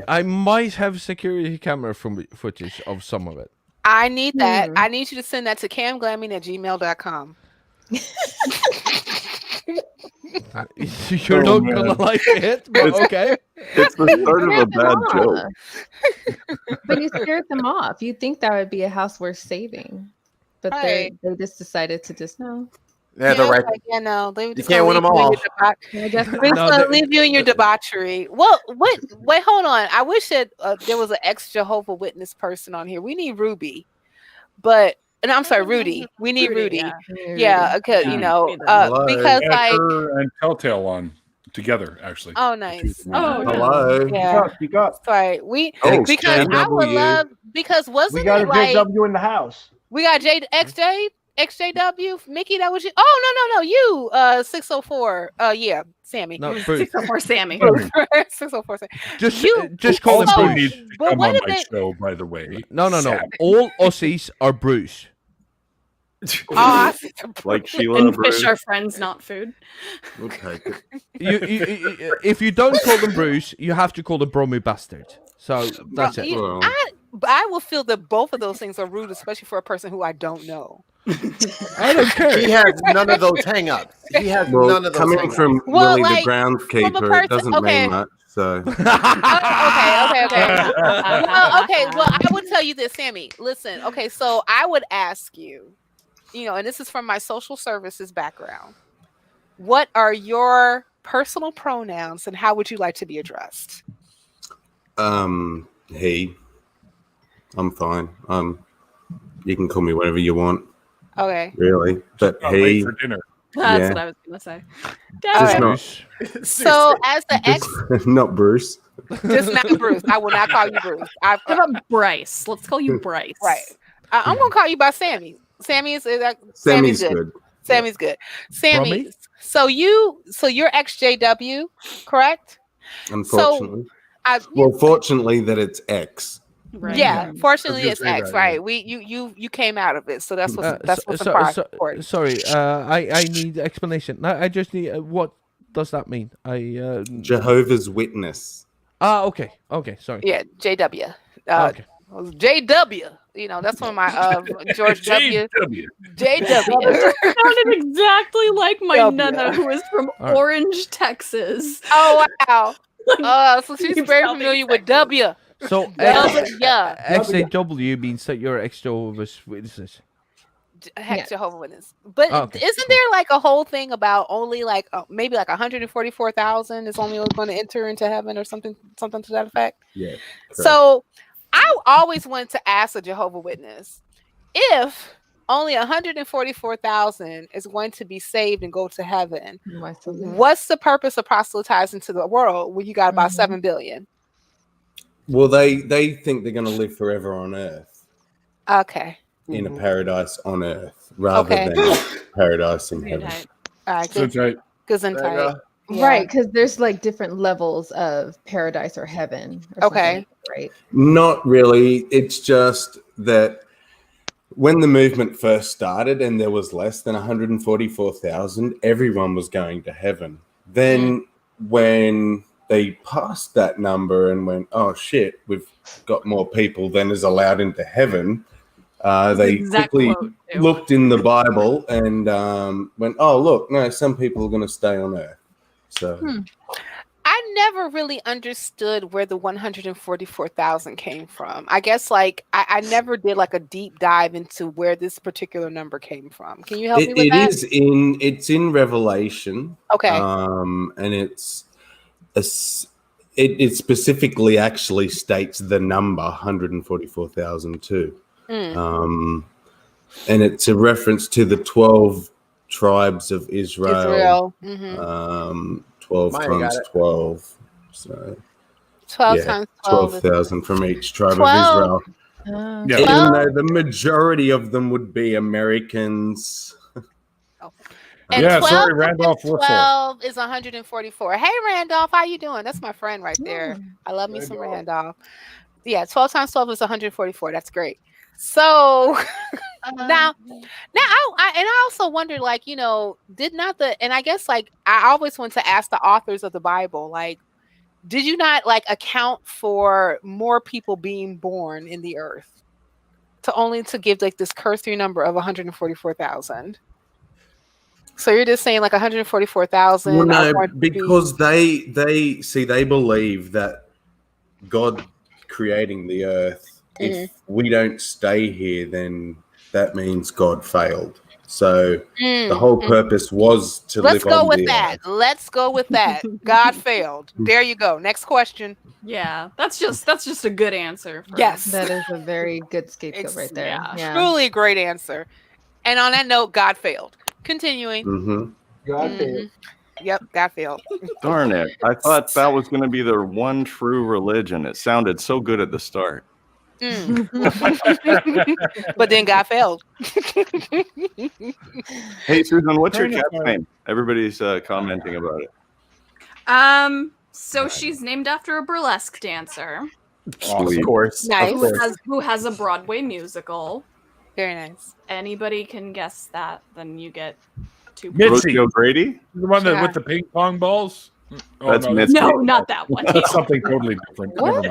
I might have security camera footage of some of it. I need that. I need you to send that to camglamming@gmail.com. You're not gonna like it, but okay. It's the start of a bad joke. But you scared them off. You think that would be a house worth saving, but they just decided to just no. Yeah, they're right. No, they You can't win them all. They're just gonna leave you in your debauchery. Well, wait, hold on. I wish that there was an ex-Jehovah Witness person on here. We need Ruby, and I'm sorry, Rudy. We need Rudy. Yeah, because because like her and Telltale on together actually. Oh, nice. Oh, hello. Yeah. Speak up. Sorry, because I would love wasn't we got it a like JW in the house. we got XJW, Mickey, that was you. Oh no, you 604. Yeah, Sammy. No, Bruce. 604 Sammy. 604 Sammy. Just call him Also Bruce. needs to But come what on did my they- show, by the way. No. Sam. All Aussies are Bruce. Like Sheila And Bruce. fish are friends, not food. Okay. If you don't call them Bruce, you have to call them Bromu bastard. So that's it. I will feel that both of those things are rude, especially for a person who I don't know. I don't care. He has none of those hang-ups. He has Well, none of those coming hang-ups. from Well, Willie like, the groundskeeper, it doesn't mean much. So Okay. Well, I would tell you this, Sammy. Listen, okay, so I would ask you, and this is from my social services background. What are your personal pronouns and how would you like to be addressed? he, I'm fine. You can call me whatever you want. Okay. Really, but Not late he. for dinner. That's Yeah. what I was gonna say. Just Dad. So as the ex, Just, not Bruce. just not Bruce. I will not call you Bruce. What about Bryce? Let's call you Bryce. Right. I'm gonna call you by Sammy. Sammy's Sammy's good. Sammy's good. Sammy. Rummy? So you're ex-JW, correct? Unfortunately. So well, fortunately that it's X. Right. Yeah, fortunately Just it's say X, that, right? You came out of it, so that's what's important. Sorry, I need explanation. I just need what does that mean? Jehovah's Witness. Okay, sorry. Yeah, JW. Okay. JW. That's one of my George W. JW. Sounded exactly like my W. nana who is from All right. Orange, Texas. Oh wow. So she's very familiar with W. So Yeah. XAW means that you're ex Jehovah's Witnesses. Yeah. Jehovah's Witness. But Oh, okay. isn't there like a whole thing about only like maybe like 144,000 is only going to enter into heaven or something to that effect? Yeah. So I always wanted to ask a Jehovah's Witness if only 144,000 is going to be saved and go to heaven. What's the purpose of proselytizing to the world when you got about 7 billion? Well, they think they're going to live forever on Earth. Okay. In a paradise on Earth rather than paradise in heaven. All right. So tight. Gesundheit. Yeah. Right, because there's like different levels of paradise or heaven. Or okay. Right. Not really. It's just that when the movement first started and there was less than 144,000, everyone was going to heaven. Then when they passed that number and went, oh shit, we've got more people than is allowed into heaven. They quickly looked in the Bible and went, oh, look, no, some people are going to stay on Earth. So I never really understood where the 144,000 came from. I guess like I never did like a deep dive into where this particular number came from. Can you help me with that? It's in Revelation. Okay. And it specifically actually states the number 144,000 too. And it's a reference to the 12 tribes of Israel. 12 times 12. So 12 times 12,000 from each tribe of Israel. Even though the majority of them would be Americans. And yeah, 12 sorry, Randolph. 12 is 144. Hey, Randolph, how you doing? That's my friend right there. I love me some Randolph. Yeah, 12 times 12 is 144. That's great. So now I also wonder, like, you know, and I guess like I always want to ask the authors of the Bible, like, did you not like account for more people being born in the earth to give like this cursory number of 144,000? So you're just saying like 144,000? Well, no, because they believe that God creating the earth, if we don't stay here, then that means God failed. So the whole purpose was to live on the earth. Let's go with that. God failed. There you go. Next question. Yeah, that's just a good answer. Yes, that is a very good scapegoat right there. Yeah. Truly a great answer. And on that note, God failed. Continuing. God failed. Yep, God failed. Darn it. I thought that was going to be their one true religion. It sounded so good at the start. But then God failed. Hey, Susan, what's your cat's name? Everybody's commenting about it. So she's named after a burlesque dancer. Of course. Nice. Who has a Broadway musical. Very nice. Anybody can guess that, then you get 2 points. Mitzi O'Grady? The one that with the ping pong balls? Oh, That's no, no, not that one. That's something totally different. Never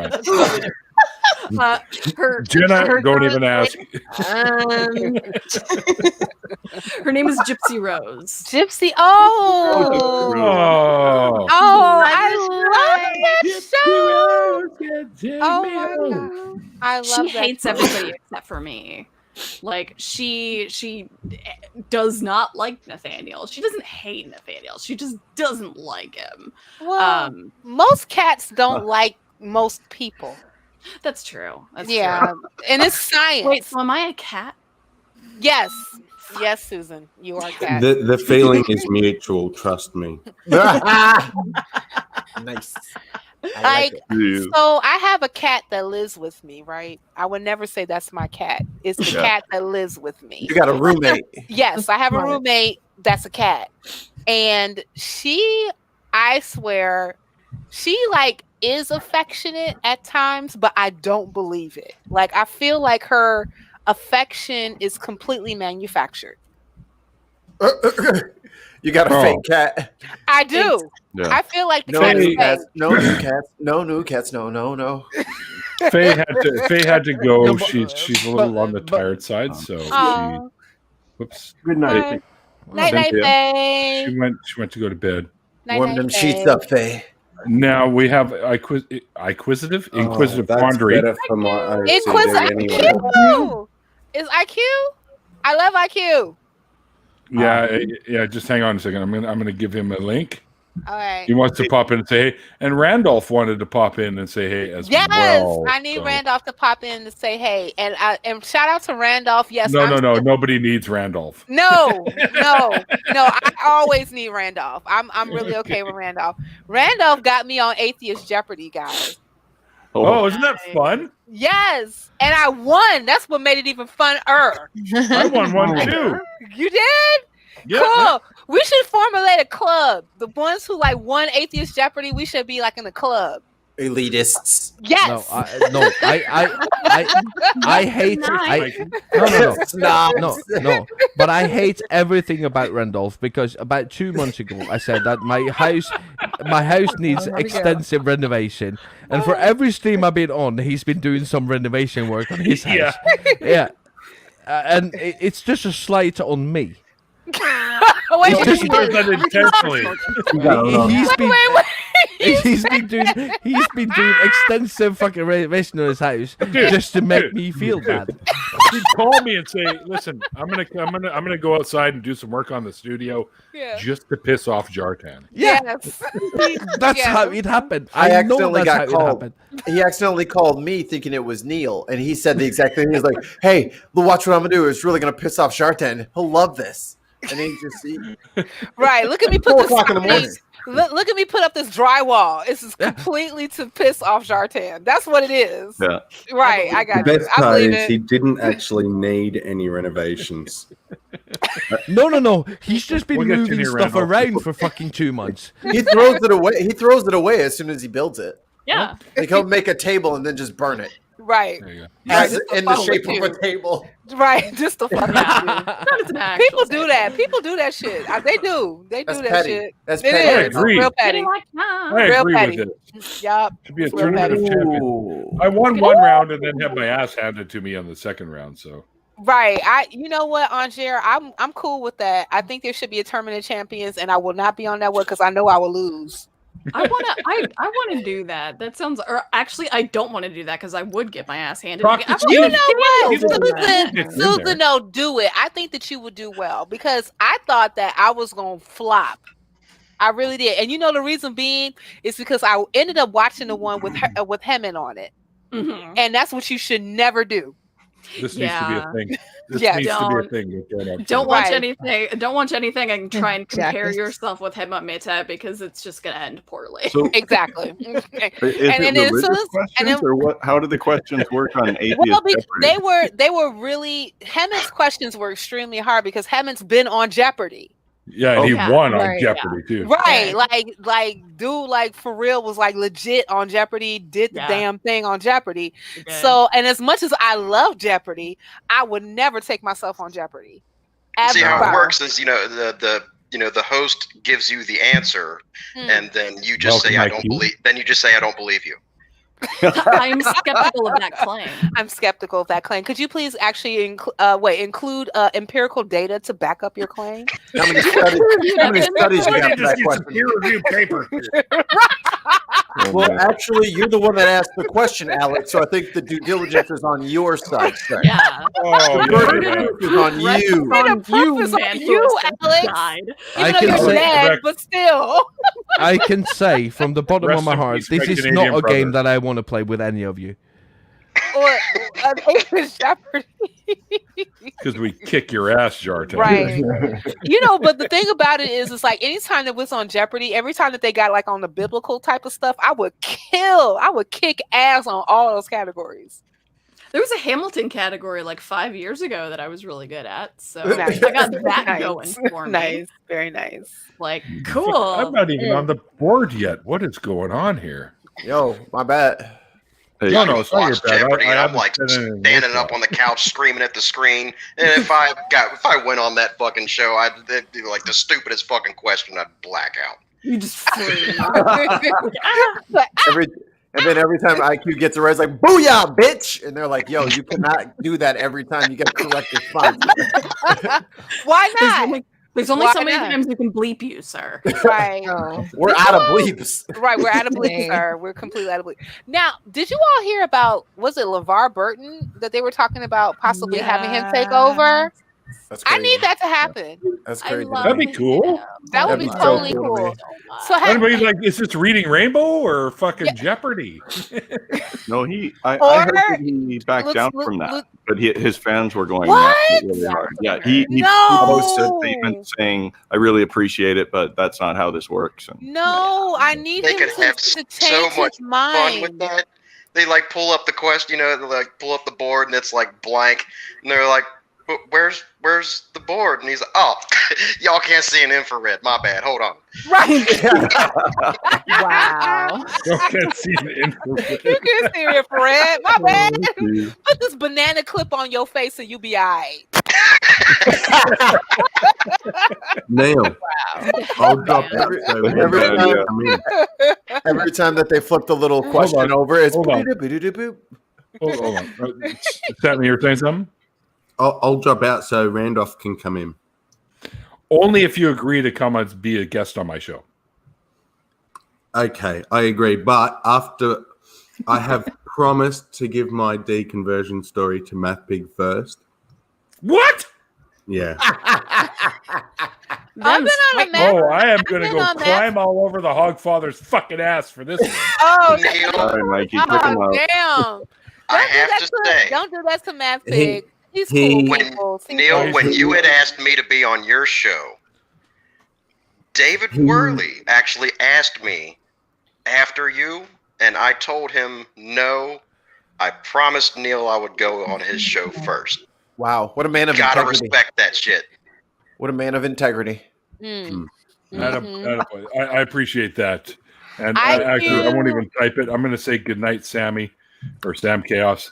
mind. Jenna, don't even ask. Her name is Gypsy Rose. Gypsy. Oh, I love that show. Oh my God. I love She that hates show. everybody except for me. Like she does not like Nathaniel. She doesn't hate Nathaniel. She just doesn't like him. Well, most cats don't like most people. That's true. That's true. And it's science. Wait, so am I a cat? Yes. Yes, Susan, you are a cat. The feeling is mutual, trust me. Nice. So I have a cat that lives with me, right? I would never say that's my cat. It's the cat that lives with me. You got a roommate. Yes, I have a roommate that's a cat. And I swear, she like is affectionate at times, but I don't believe it. Like I feel like her affection is completely manufactured. You got a fake cat. I do. Yeah. I feel like the No cat is new cats. fake. No new cats. No new cats. No. Faye had to go. She's a little on the tired side, so whoops. Good night. Night, Faye. She went to go to bed. Warm them sheets up, Faye. Now we have inquisitive That's quandary. better for my OCD Inquisitive. anyway. Is IQ? I love IQ. Yeah. Just hang on a second. I'm gonna give him a link. All right. He wants to pop in and say hey, and Randolph wanted to pop in and say hey as yes, well. I need so. Randolph to pop in to say hey, and shout out to Randolph. Yes, No, nobody needs Randolph. No. I always need Randolph. I'm really okay with Randolph. Randolph got me on Atheist Jeopardy, guys. Oh, isn't that fun? Yes, and I won. That's what made it even funner. I won one too. You did? Yeah. Cool. We should formulate a club. The ones who like won Atheist Jeopardy, we should be like in a club. Elitists. Yes. I hate. No. But I hate everything about Randolph because about 2 months ago I said that my house needs extensive renovation, and for every stream I've been on, he's been doing some renovation work on his house. Yeah. And it's just a slight on me. Wait, he does that intentionally. He's been doing extensive fucking renovation on his house just to make me feel bad. He'd call me and say, "Listen, I'm gonna go outside and do some work on the studio, just to piss off Jartan." Yes, that's how it happened. I accidentally know that's got how called. It happened. He accidentally called me thinking it was Neil, and he said the exact thing. He was like, "Hey, watch what I'm gonna do. It's really gonna piss off Jartan. He'll love this." And then right. Look at me put 4 o'clock in the morning. Look at me put up this drywall. This is completely to piss off Jartan. That's what it is. Yeah. Right. I got the you. best I part believe is it. he didn't actually need any renovations. No. He's just been We'll get you moving near stuff Randolph. around for fucking 2 months. He throws it away. He throws it away as soon as he builds it. Yeah. Like he'll make a table and then just burn it. Right. There you go. As Just in to the fuck shape with of you. a table. Right. Just to fuck with you. That is an actual People do that. People do that shit. They do. They do That's that petty. shit. That's It petty. I is. agree. Real petty. I Real agree petty. with it. Yup. Should be a Real tournament of petty. champions. I won one round and then had my ass handed to me on the second round. So Right. You know what, Angier? I'm cool with that. I think there should be a tournament of champions, and I will not be on that one because I know I will lose. I wanna do that. That sounds, or actually I don't want to do that because I would get my ass handed. Brock, I You wouldn't know stand what, to do that. Susan, no, do it. I think that you would do well because I thought that I was gonna flop. I really did, and you know the reason being is because I ended up watching the one with Hemming on it, and that's what you should never do. this needs to be a thing. This Yeah, needs to be a thing. Don't watch Right. anything. Don't watch anything and try and compare Exactly. yourself with Hema Meta because it's just gonna end poorly. So Exactly. is And it then as religious soon as- questions and then- or what? How do the questions work on Atheist Well, Jeopardy? they were really Hemming's questions were extremely hard because Hemming's been on Jeopardy. Yeah, and he Yeah. won on Right. Jeopardy too. Right, like dude, like for real was like legit on Jeopardy, did the Yeah. damn thing on Jeopardy. Good. So, and as much as I love Jeopardy, I would never take myself on Jeopardy. See how it Ever. works is the host gives you the answer, and then you just Welcome, say I IQ. don't believe. Then you just say I don't believe you. I'm skeptical of that claim. I'm skeptical of that claim. Could you please actually include empirical data to back up your claim? How many studies you got for that question? Peer-reviewed paper. Well, actually, you're the one that asked the question, Alex. So I think the due diligence is on your side, sir. Yeah. Oh, The burden of proof is on you. On you, is on man. you, Alex. Died. I Even though can you're say- dead, Correct. but still. I can say from the bottom of Rest my in heart, peace, this my is Canadian not a game brother. that I want to play with any of you. Or Atheist Jeopardy. Because we kick your ass, Jartan. Right. But the thing about it is, it's like anytime that was on Jeopardy, every time that they got like on the biblical type of stuff, I would kick ass on all those categories. There was a Hamilton category like 5 years ago that I was really good at, so Nice. I got that Nice. going for me. Nice, very nice. Like, cool. I'm not even on the board yet. What is going on here? Yo, my bad. Hey, No, it's not your Watch bad. Jeopardy, I and I'm haven't like said anything standing like up on the couch, screaming at the screen. And if I went on that fucking show, it'd be like the stupidest fucking question. I'd black out. You just freeze. Every time IQ gets a rise, like "Booyah, bitch!" and they're like, "Yo, you cannot do that every time. You got to correct response." Why not? There's only Why so many not? times you can bleep you, sir. Right. We're out of bleeps. Right, we're out of bleep, Dang. sir. We're completely out of bleep. Now, did you all hear about, was it LeVar Burton that they were talking about possibly having him take over? That's I crazy. need that to happen. That's I crazy. love That'd be cool. That would That'd be be so totally cool to cool. me. So Anybody like, is this Reading Rainbow or fucking Jeopardy? No, I Or- heard that he backed Looks- down look- from that, look- but his fans were going What? after it really hard. Yeah, he No. posted a statement saying, "I really appreciate it, but that's not how this works." And No, I need They him could have to so change much his mind. fun with that. They like pull up the question, they like pull up the board and it's like blank, and they're like, "But where's the board?" And he's like, "Oh, y'all can't see an infrared. My bad. Hold on." Right. Wow. Y'all can't see an infrared. You can see it, Fred. My bad. Put this banana clip on your face and you be all right. Neil, I'll drop Every, so every when time- you come in. every time that they flip the little question on. over, it's Hold on. boop-a-doop-a-doop. Hold on. Sammy, you're saying something? I'll drop out so Randolph can come in. Only if you agree to come and be a guest on my show. Okay, I agree. But after I have promised to give my deconversion story to Math Pig first. What? Yeah. I've been on a map. Oh, I am going to been go on that. climb all over the Hogfather's fucking ass for this one. Oh, Neil, sorry, Mikey, pick him oh up. damn. I have to say, Don't do that to Matt He- Pig. He's he- cool, when people. Neil, when you had asked me to be on your show, David Worley actually asked me after you, and I told him no. I promised Neil I would go on his show first. Wow, what a man of Gotta integrity! respect that shit. What a man of integrity! Mm. I appreciate that. And I actually, I won't do- even type it. I'm going to say goodnight, Sammy, or Sam Chaos.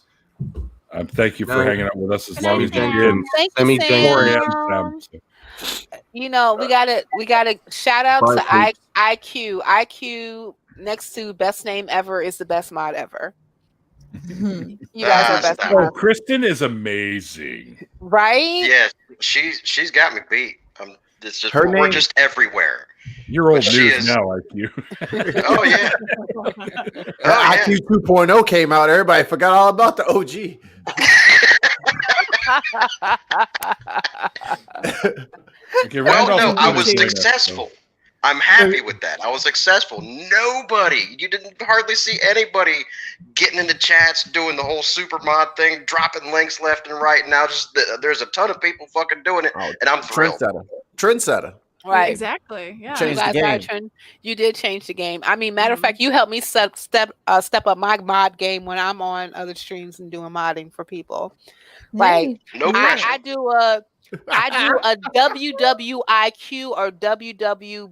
Thank you for No. hanging out with us as Sammy long as you Sam. did. Thank Sammy you, James. 4 Sam. a.m. Sam. So, You know, we gotta shout out Bye, to Pete. IQ. IQ next to best name ever is the best mod ever. You guys are best Stop. Oh, mod, Kristen is amazing. right? Yeah, she's got me beat. It's just Her we're name- just everywhere. You're old But she news is- now, IQ. Oh yeah. IQ 2.0 came out. Everybody forgot all about the OG. Okay, Well, Randolph no, is I gonna was say that, successful. I'm happy with that. I was successful. You didn't hardly see anybody getting into chats, doing the whole super mod thing, dropping links left and right. Now there's a ton of people fucking doing it, Oh, and I'm thrilled. Trendsetter. Right. Exactly. Yeah. Change You the guys game. you did change the game. I mean, matter of fact, you helped me step up my mod game when I'm on other streams and doing modding for people. Like No pressure. I do a WWIQ or WWBE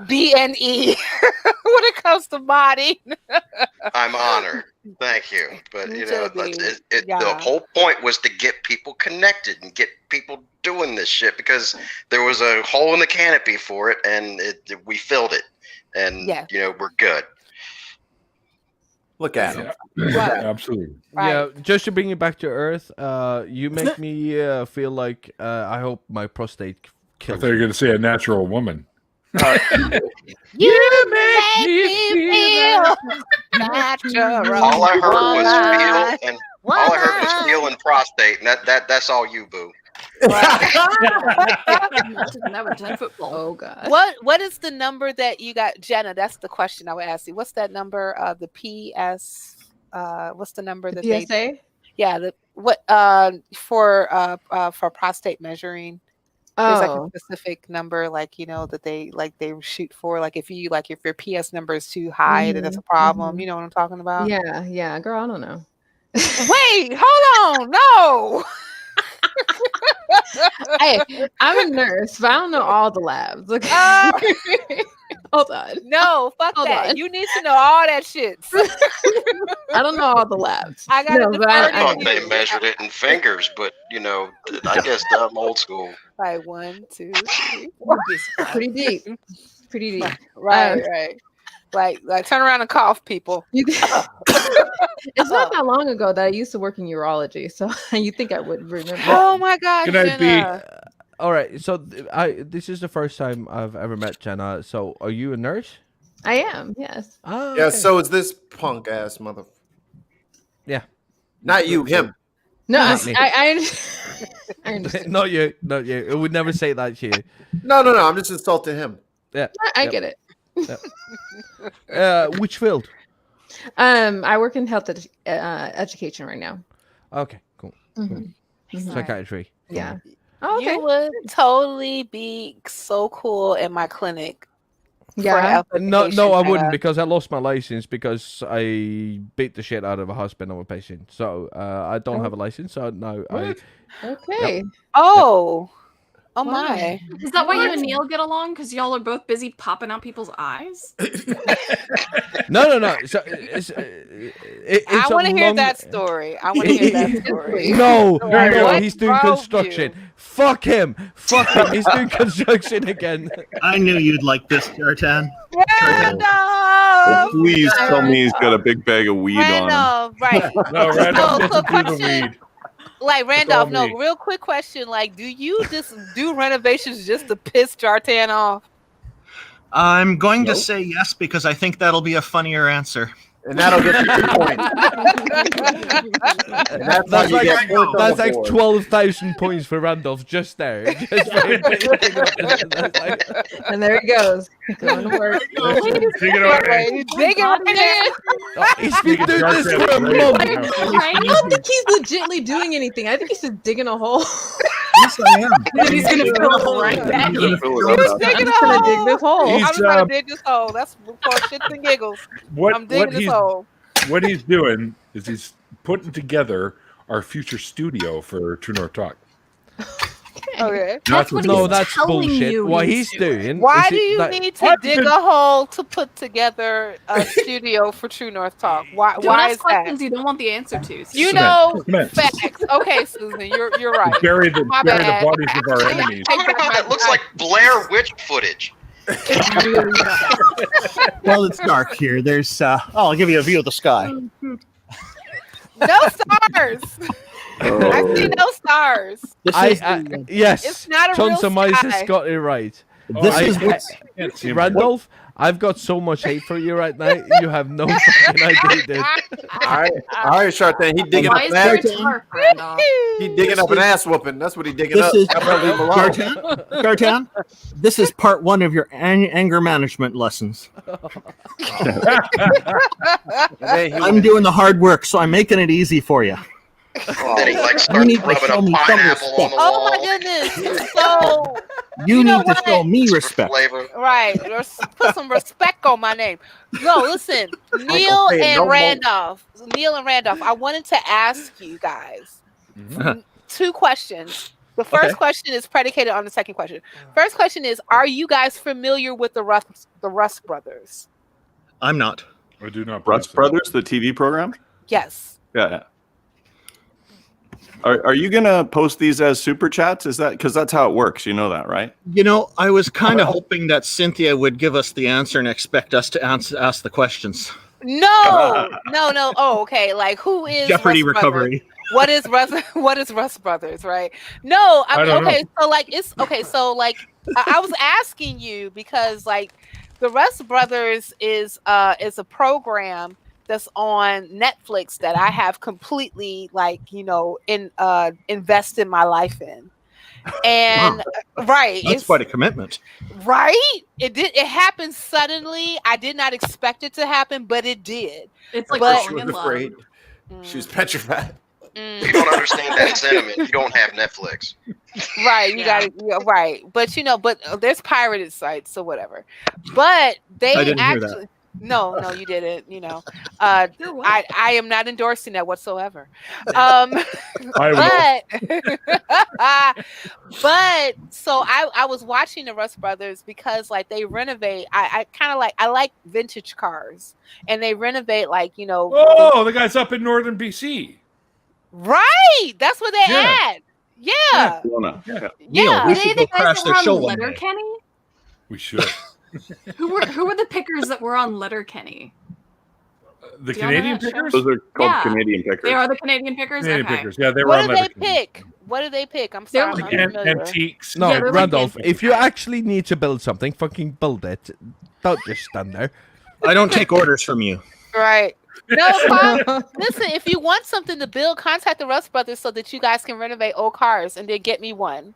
BNE when it comes to modding. I'm honored. Thank you. But You you know, should be. the Yeah. whole point was to get people connected and get people doing this shit because there was a hole in the canopy for it, and we filled it, and Yeah. we're good. Look at him. Yeah, absolutely. Right. Yeah, just to bring it back to Earth, you make me feel like I hope my prostate I kills thought you were me. going to say a natural woman. You make me feel natural. All I heard was woman. feel, and all I heard was feel and prostate, and that's all you, boo. Never 10 football. Oh god. What is the number that you got, Jenna? That's the question I would ask you. What's that number? The PS. What's the number that they? PSA? Yeah. For prostate measuring. There's like a Oh. specific number, like that they shoot for. Like if your PS number is too high, then that's a problem. mhm. You know what I'm talking about? Yeah, girl, I don't know. Wait, hold on, no. Hey, I'm a nurse, but I don't know all the labs. Okay. Hold on. No, fuck Hold that. on. You need to know all that shit. I don't know all the labs. I gotta No, but defer I to thought you. they measured it in fingers, but I guess I'm old school. Like 1, 2, 3. Pretty deep. Pretty deep. Right, right. Like turn around and cough, people. It's not that long ago that I used to work in urology, so you think I would remember? Oh my God, Can I be- Jenna. All right, so this is the first time I've ever met Jenna. So, are you a nurse? I am. Yes. Ah, Yeah, okay. so is this punk ass mother. Yeah. Not you, him. No, Not me. I understand. Not you. Not you. I would never say that to you. No. I'm just insulting him. Yeah. I get it. Which field? I work in health education right now. Okay, cool. Psychiatry. Yeah. Oh, okay. You would totally be so cool in my clinic. Yeah. No, I wouldn't because I lost my license because I beat the shit out of a husband of a patient. So I don't have a license. So no. Okay. Yep. Oh my! Is that why you and Neil get along? Because y'all are both busy popping out people's eyes. No. So I want to hear that story. I want to hear that story. No, What he's doing drove construction. you? Fuck him. He's doing construction again. I knew you'd like this, Jartan. Randolph! Please tell me he's got a big bag of weed on him. Randolph, right? No, Randolph doesn't do the question. weed. Like Randolph, all no, me. real quick question. Like, do you just do renovations just to piss Jartan off? I'm going to say yes because I think that'll be a funnier answer. And that'll get you 2 points. And that's how you get points on That's the like board. 12,000 points for Randolph just there. And there he goes. Going to work. Dig it away. He's been doing this for a month. I don't think he's legitimately doing anything. I think he's just digging a hole. Yes, I am. And he's gonna fill it right back in. He's digging a gonna hole. dig this hole. He's, I'm just gonna dig this hole. That's for shits and giggles. I'm digging this hole. What he's doing is he's putting together our future studio for True North Talk. Okay. That's what No, he's that's telling bullshit. you What he's he's doing. Why is do you that- need to dig a hole to put together a studio for True North Talk? Why Don't is ask that? questions you don't want the answer to. You Cement. know Cement. facts. Okay, Susan, you're right. Bury the My bury bad. the bodies of our enemies. Talking about that looks like Blair Witch footage. Well, it's dark here. There's. I'll give you a view of the sky. No stars. I see no stars. This is the, yes. It's not a Johnson real Mises sky. got it right. this is what's. Can't see him. Randolph, I've got so much hate for you right now. You have no fucking idea, dude. All right, Shartan. He digging Why up is an there ass. a tarp, Randolph? He digging up an ass whooping. That's what he digging This up. is I'm gonna leave him alone. Jartan. This is part 1 of your anger management lessons. I'm doing the hard work, so I'm making it easy for you. Then he like You starts need to rubbing show a me some pineapple on respect. the Oh wall. my goodness. So You know need to what? show me For respect. flavor. right. Put some respect on my name. No, listen. Neil say and no more. Randolph. Neil and Randolph, I wanted to ask you guys 2 questions. The first question is predicated on the second question. First question is, are you guys familiar with the Russ brothers? I'm not. I do not. Rust believe so. Brothers, the TV program? Yes. Yeah. Are you gonna post these as super chats? Is that because that's how it works? You know that, right? You know, I was kind of hoping that Cynthia would give us the answer and expect us to ask the questions. No. Oh, okay. Like, who is Jeopardy Russ recovery. Brothers? What is Russ Brothers, right? No, I mean, don't okay, so like it's okay, so like I was asking you because like the Russ Brothers is a program that's on Netflix that I have completely invested my life in. And right, That's quite a commitment. right. It happened suddenly. I did not expect it to happen, but it did. It's like But- She falling was in love. afraid. She was petrified. If you don't understand that sentiment, you don't have Netflix. Right, you Yeah. got right, but there's pirated sites, so whatever. But they I didn't hear that. actually no, you didn't. You're what? I am not endorsing that whatsoever. I But so I was watching the Russ Brothers because like they renovate. I like vintage cars, and they renovate Oh, the guy's up in northern BC. right. That's where they Yeah. at. Yeah. Lona. Yeah. Yeah. we Are they should the go guys crash that their were show on one day. Letterkenny? We should. Who were the pickers that were on Letterkenny? The Do y'all know Canadian that show? pickers? Those are called Yeah. Canadian pickers. They are the Canadian pickers? Canadian Okay. pickers. Yeah, they were What on do they Letterkenny. pick? What do they pick? I'm They're sorry, I'm like unfamiliar. Antiques. No, Yeah, they're like Randolph, antiques. if you actually need to build something, fucking build it. Don't just stand there. I don't take orders from you. Right. Listen, if you want something to build, contact the Rust Brothers so that you guys can renovate old cars and then get me one.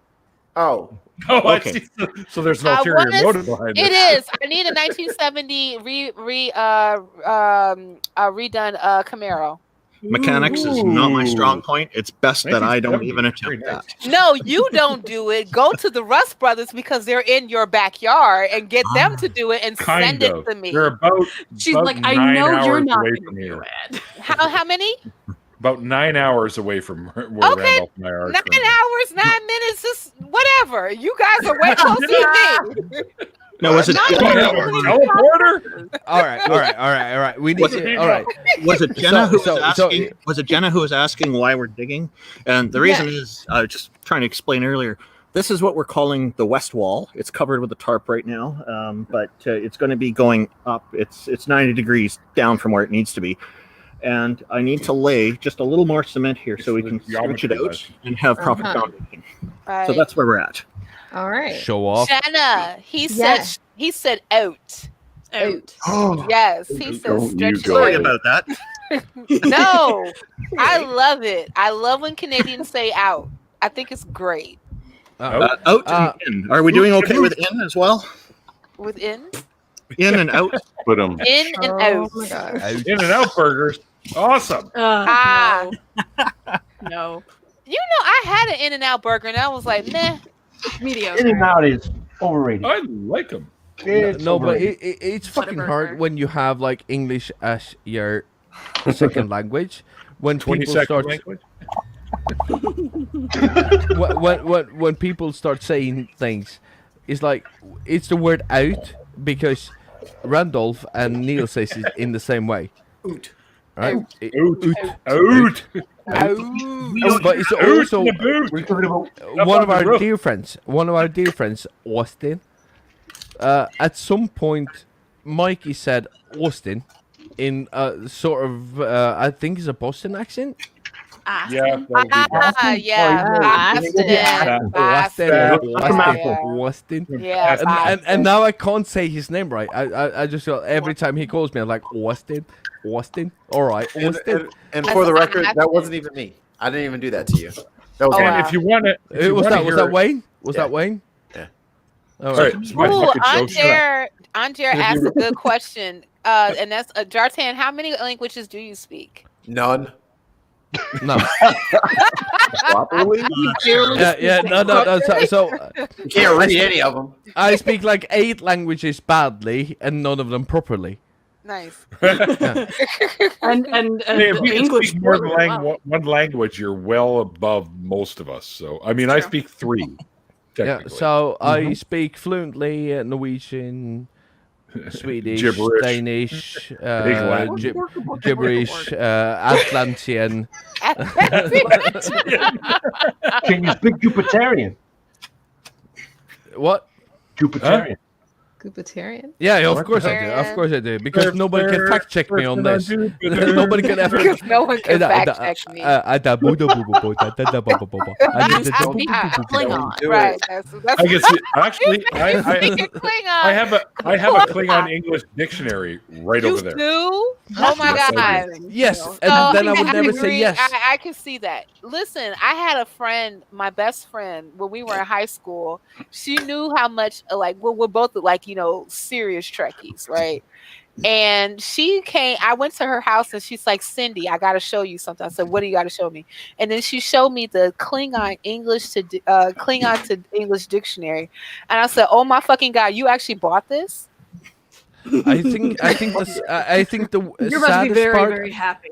Oh. Oh, Okay. I see. So there's an ulterior motive behind It this. is. I need a 1970 redone Camaro. Mechanics is not my strong point. It's best that I don't even attempt that. No, you don't do it. Go to the Rust Brothers because they're in your backyard and get them to do it and send it to me. They're about. She's about like, I 9 know you're hours not away going from to do here. it. How many? About 9 hours away from where Okay, Randolph and I are. 9 hours, 9 minutes, just whatever. You guys are way closer to me. No, was it teleporter? All right. We need to. All right. Was it Jenna who was So- asking? Was it Jenna who was asking why we're digging? And the reason is, just trying to explain earlier. This is what we're calling the west wall. It's covered with a tarp right now, but it's going to be going up. It's 90 degrees down from where it needs to be, and I need to lay just a little more cement here so we can stretch it out and have proper foundation. Right. So that's where we're at. All right. Show off. Jenna, he Yeah. said out. Out. Yes, he said Don't you stretch go. Sorry it. about that. No, I love it. I love when Canadians say out. I think it's great. Out and in. Are we doing okay with in as well? With in? In and out. Put them. In and out. Oh my gosh. In and out burgers. Awesome. Ah. No. You know, I had an In-N-Out burger and I was like, meh. Mediocre. In and out is overrated. I like them. No, but overrated. it's fucking Whataburger. hard when you have like English as your second language. When 20 people second start language. when people start saying things, it's like it's the word out because Randolph and Neil says it in the same way. Oot. Right? Out. But it's also We're talking about one of our dear friends, Austin. At some point, Mikey said Austin in a sort of, I think it's a Boston accent. Yeah. that would be Boston. Yeah. Austin. Yeah. And now I can't say his name right. I just feel every time he calls me, I'm like Austin. All right, Austin. And for the record, that wasn't even me. I didn't even do that to you. That was And Wayne. if you want to, Was that Wayne? Was that Wayne? Yeah. All Sorry, right. it's my Ooh, fucking show. Anjer asked a good question. And that's Jartan, how many languages do you speak? None. No. Properly? No. So You can't read any of them. I speak like 8 languages badly and none of them properly. Nice. And Hey, if you can English speak more really than well. one language, you're well above most of us. So, I mean, I speak 3. Yeah, Technically. so I speak fluently Norwegian, Swedish, Gibberish. Danish, Latin. gibberish, Atlantean. Can you speak Jupiterian? What? Jupiterian. Goopitarian? Yeah, of course I do. Of course I do. Because nobody can fact check me on this. Nobody can ever. Because no one can fact check me. Klingon. Right. I can see, actually, I Klingon. have a Klingon English dictionary right over there. Do? Oh my Yes, I God. Yes, So, and then I would I never say agree. yes. I can see that. Listen, I had a friend, my best friend, when we were in high school. She knew how much, like, we're both like, you know, serious Trekkies, right? And she came, I went to her house and she's like, Cindy, I got to show you something. I said, what do you got to show me? And then she showed me the Klingon to English dictionary. And I said, oh my fucking God, you actually bought this? I think the You must be saddest very, part, very happy.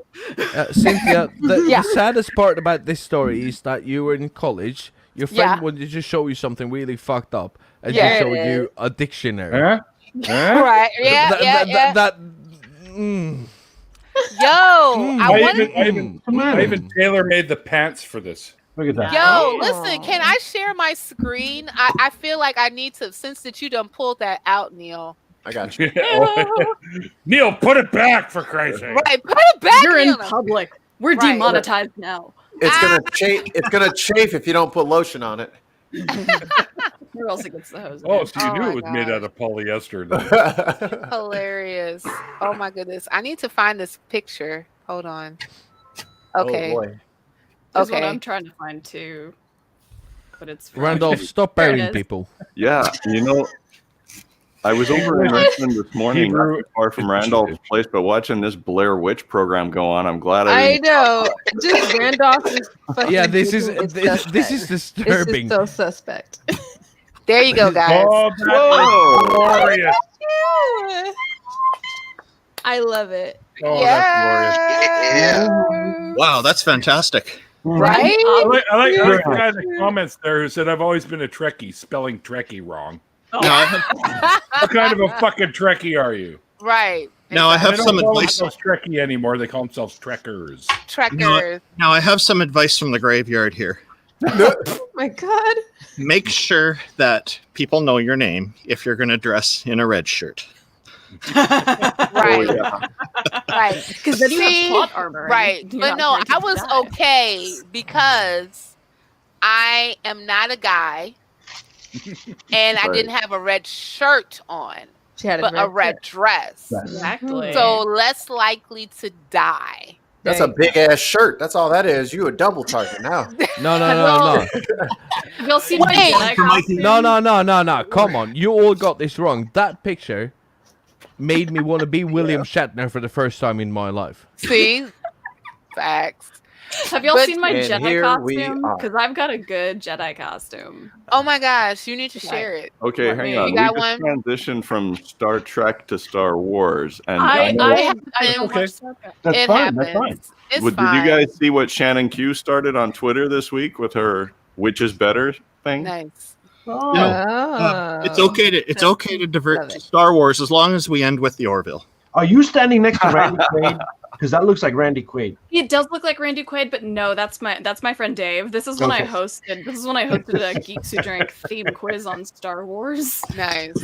Cynthia, the Yeah. saddest part about this story is that you were in college. Your friend Yeah. wanted to just show you something really fucked up, and Yeah, she it showed is. you a dictionary. Huh? Right. Yeah, Yo, Even Taylor made the pants for this. Look at that. Yo, listen, can I share my screen? I feel like I need to, since that you done pulled that out, Neil. I got you. Neil, put it back for Christ's sake. Right, put it back. You're in Neil. public. We're Right. demonetized now. It's gonna chafe. It's gonna chafe if you don't put lotion on it. Who else gets the hose? Oh, so you Oh knew my it was made out of polyester. Then. Hilarious. Oh my goodness. I need to find this picture. Hold on. Oh, Okay. boy. That's what Okay. I'm trying to find too. But it's from- Randolph, stop There it burying is. people. Yeah, I was over in Richmond this morning, not too far from Randolph's place, but watching this Blair Witch program go on. I'm glad I I didn't. know. Just Randolph is fucking. Yeah, this is it's this is suspect. disturbing. This is so suspect. There you go, guys. Oh, that is glorious. I love it. Oh, that's glorious. Yeah. Wow, that's fantastic. Right? I like the guy in the comments there who said, I've always been a Trekkie, spelling Trekkie wrong. What kind of a fucking Trekkie are you? Right. Now I have They don't some call advice. themselves Trekkie anymore. They call themselves Trekkers. Trekkers. Now I have some advice from the graveyard here. Oh my god. Make sure that people know your name if you're going to dress in a red shirt. Right. Right. Because then you have plot armor. and Right. you're But not no, going to I was die. okay because I am not a guy and I Right. didn't have a red shirt on, She had but a red dress. Exactly. So less likely to die. That's a big ass shirt. That's all that is. You a double target now. No. Have y'all seen my Jedi costume? No. Come on. You all got this wrong. That picture made me want to be William Shatner for the first time in my life. See? Facts. Have y'all But- seen my And Jedi here we costume? are. Because I've got a good Jedi costume. Oh my gosh, you need to share it. Okay, Let hang me- on. You We got just one? transitioned from Star Trek to Star Wars, and I It don't happens. watch Star Trek. That's It fine. That's happens. fine. It's did fine. you guys see what Shannon Q started on Twitter this week with her "which is better" thing? Nice. Oh. It's okay to divert Love to it. Star Wars as long as we end with the Orville. Are you standing next to Randy Quaid? Because that looks like Randy Quaid. It does look like Randy Quaid, but no, that's my friend Dave. This is when I hosted a Geeks Who Drink theme quiz on Star Wars, Nice.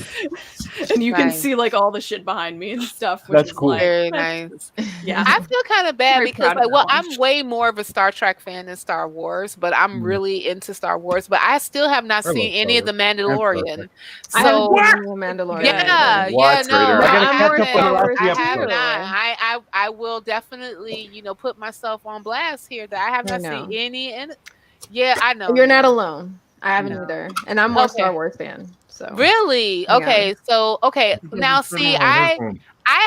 and you can Nice. see like all the shit behind me and stuff. Which That's is cool. Like, Very nice. yeah. I feel kind of bad Very because, proud of like, that I'm one. way more of a Star Trek fan than Star Wars, but I'm really into Star Wars. But I still have not I love seen Star any of the Wars. Mandalorian. I haven't So seen the Mandalorian. yeah, Watch no, Raider. I gotta I'm catch more up on the last I three have episodes. not. I will definitely, put myself on blast here that I have I not know. seen any. And yeah, I know. You're not alone. I haven't No. either, and I'm more Okay. Star Wars fan. So Really? Yeah. Okay. So now see, I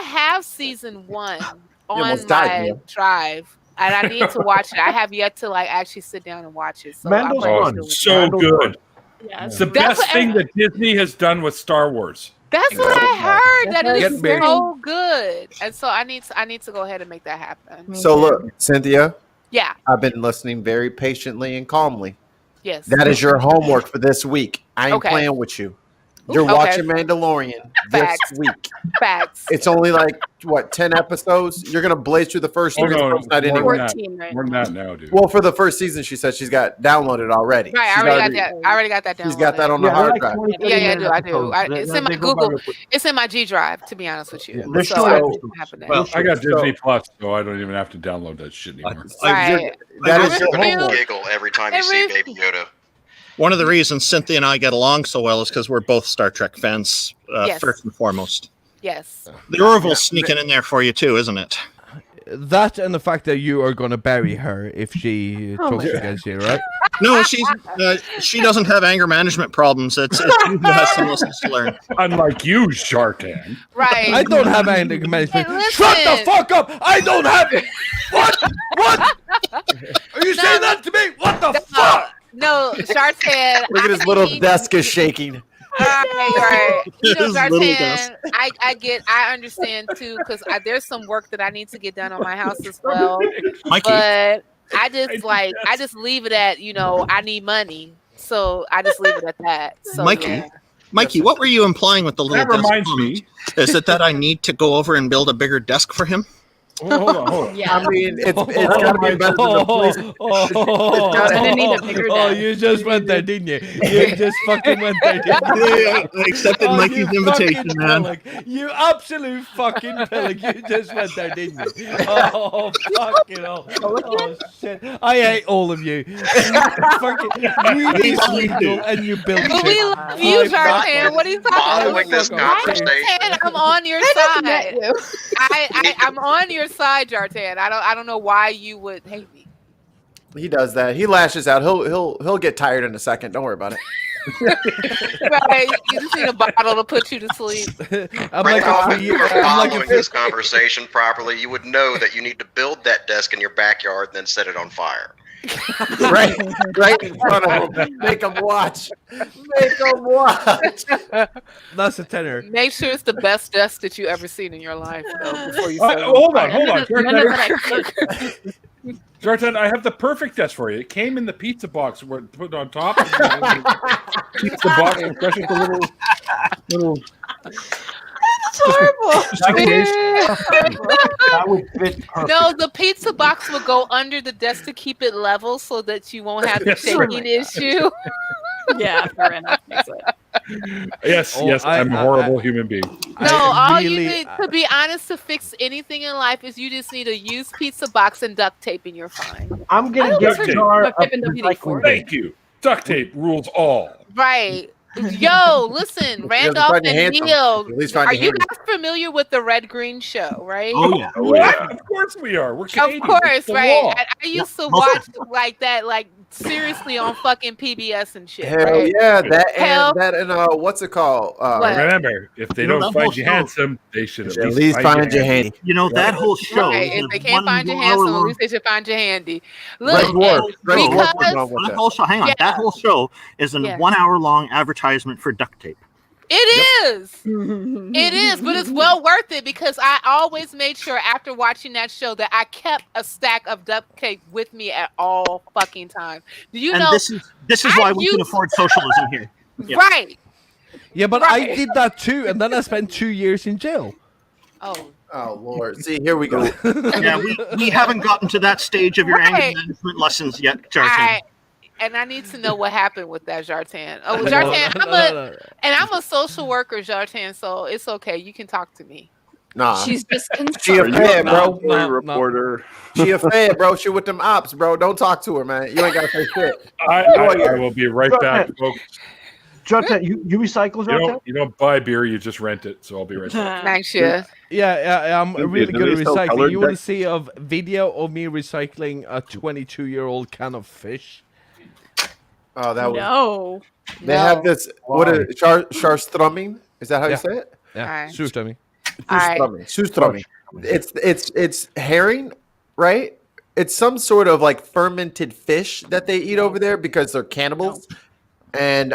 have season 1 on almost died, my Neil. drive, and I need to watch it. I have yet to actually sit down and watch it. So Mando's I'm fun. doing it. So good. Yeah, It's the That's best what thing that Disney has done with Star Wars. That's what I heard. That That's it what is I heard. so good, and so I need to go ahead and make that happen. Me So too. look, Cynthia, Yeah. I've been listening very patiently and calmly. Yes. That is your homework for this week. I ain't Okay. playing with you. You're Okay. watching Mandalorian this Facts. week. Facts. It's only like what 10 episodes. You're gonna blaze through the first Oh three no, the first night more anyway. than that. 14 right More than now. that now, dude. Well, for the first season, she said she's got downloaded already. Right. She's I already got that down. She's got that on the Yeah, hard they're drive. like 20, Yeah, 30 I do. episodes. It's They- in my they go by Google. real quick. It's in my G drive, to be honest with you. Yeah, they're So short I episodes. just have that. Well, I got Disney Plus, so I don't even have to download that shit anymore. Right. That I is your really feel- homework. Giggle every time you see Baby Yoda. One of the reasons Cynthia and I get along so well is because we're both Star Trek fans, Yes. first and foremost. Yes. The Orville's sneaking in there for you too, isn't it? That and the fact that you are going to bury her if she Oh talks my against you, right? No, she doesn't have anger management problems. It's you who has some lessons to learn. Unlike you, Shartan. Right. I don't have anger management. Hey, Shut the listen. fuck up! I don't have it. What? Are you saying that to me? What the fuck? No, Shartan. Look at his little desk is shaking. Right. You know, His little desk. Shartan, I understand too, because there's some work that I need to get done on my house as well. Mikey, But I just leave it at, I need money. So I just leave it at that. So Mikey, yeah. Mikey, what were you implying with the little That desk reminds comment? me. Is it that I need to go over and build a bigger desk for him? Hold on. Yeah. I mean, it's got to be better than the police. Gonna need a bigger desk. You just went there, didn't you? You just fucking went there, didn't you? Yeah, I accepted Mikey's you invitation, fucking man. pillock. You absolute fucking pillock. You just went there, didn't you? Oh, fucking hell. Oh, shit. I hate all of you. Fucking weed is legal and you build But we shit. love you, Jartan. What are you talking Following about? this conversation, I'm on your I side. met you. I'm on your side, Jartan. I don't know why you would hate me. He does that. He lashes out. He'll get tired in a second. Don't worry about it. Right? You just need a bottle to put you to sleep. I'm like Randolph, a if you were following this conversation properly, you would know that you need to build that desk in your backyard and then set it on fire. right in front of him. Make him watch. Make him watch. That's a tenor. Make sure it's the best desk that you ever seen in your life, though, before you Hold set it on. None of that Jartan, I have the perfect desk for you. It came in the pizza box. We're put it on top. Pizza box, especially the little. That's horrible. That would fit perfect. No, the pizza box will go under the desk to keep it level so that you won't have the Yes, shaking issue. Yeah, fair enough. Makes it. Yes, I'm a horrible human being. No, all really- you need, to be honest, to fix anything in life is you just need a used pizza box and duct tape and you're fine. I'm gonna I get don't a jar think of I've been recycling. Thank you. Duct tape rules all. Right. Yo, listen, Randolph find your and handsome. Neil, At least find are your you handsome. guys familiar with the Red Green Show, right? Oh yeah. What? Of course we are. We're Canadian. Of course, It's the right. law. I used to watch like that, like seriously on fucking PBS and shit. Hell right? yeah, that Hell- and what's it called? What? Remember, if they You know, don't the whole find you show- handsome, they should At at least find you handy. You know, that whole show. Right. is If they a can't find you handsome, at one-hour-long- least they should find you handy. Red Look, Dwarf. Red Dwarf was because on with That that. whole show, hang on. Yeah. That whole show is a Yeah. 1 hour long advertisement for duct tape. it is. It is, but it's well worth it because I always made sure after watching that show that I kept a stack of duct tape with me at all fucking times. Do you And know? this is why we can afford socialism here. Yeah. Right. Yeah, but I Right. did that too, and then I spent 2 years in jail. Oh. Oh Lord. See, here we go. Yeah, we haven't gotten to that stage of your anger Right. management lessons yet, Jartan. And I need to know what happened with that, Jartan. Oh, No, Jartan, no. I'm a social worker, Jartan, so it's okay. You can talk to me. Nah. She's just She a concerned. fan, bro. No. reporter. She a fan, bro. She with them ops, bro. Don't talk to her, man. You ain't gotta say shit. I will be right back, folks. Jartan, you recycle, Jartan? You don't buy beer, you just rent it. So I'll be right back. Thanks, yeah. Yeah, I'm Cynthia, really do good at they sell recycling. colored You want to decks? see a video of me recycling a 22-year-old can of fish? Oh, that was. No. They have this. What is it? Charstrumming? Is that how Yeah. you say it? Yeah, Alright. surströmming. Alright. Surströmming. It's herring, right? It's some sort of like fermented fish that they eat over there because they're cannibals, and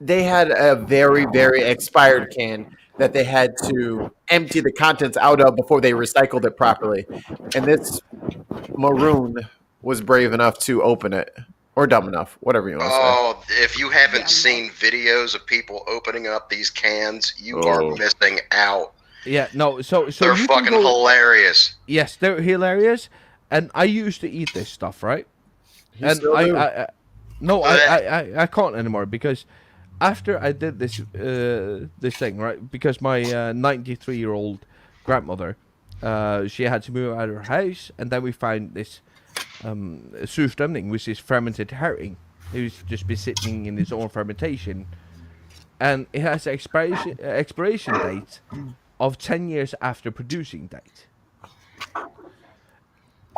they had a very, very expired can that they had to empty the contents out of before they recycled it properly. And this maroon was brave enough to open it, or dumb enough, whatever you want to say. Oh, if you haven't seen videos of people opening up these cans, you are missing out. Yeah, no, so They're you can fucking go- hilarious. Yes, they're hilarious, and I used to eat this stuff, right? You And still do? I can't anymore because after I did this this thing, right? Because my 93-year-old grandmother, she had to move out of her house, and then we found this surströmming, which is fermented herring, who's just been sitting in its own fermentation, and it has an expiration date of 10 years after producing date.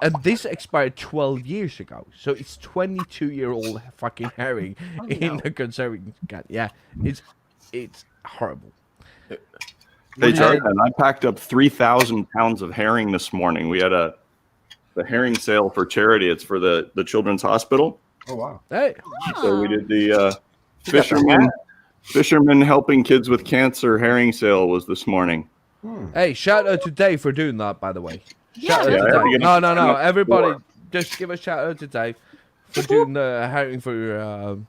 And this expired 12 years ago, so it's 22-year-old fucking herring in the conserving can. Yeah, it's horrible. Hey, Jartan, I packed up 3,000 pounds of herring this morning. We had the herring sale for charity. It's for the Children's Hospital. Oh, wow. Hey, So we did the fishermen helping kids with cancer herring sale was this morning. hey, shout out to Dave for doing that, by the way. Shout Yeah, out I to had to Dave. get No, him no, to sign no. up Everybody, before. just give a shout out to Dave for doing the herring for And,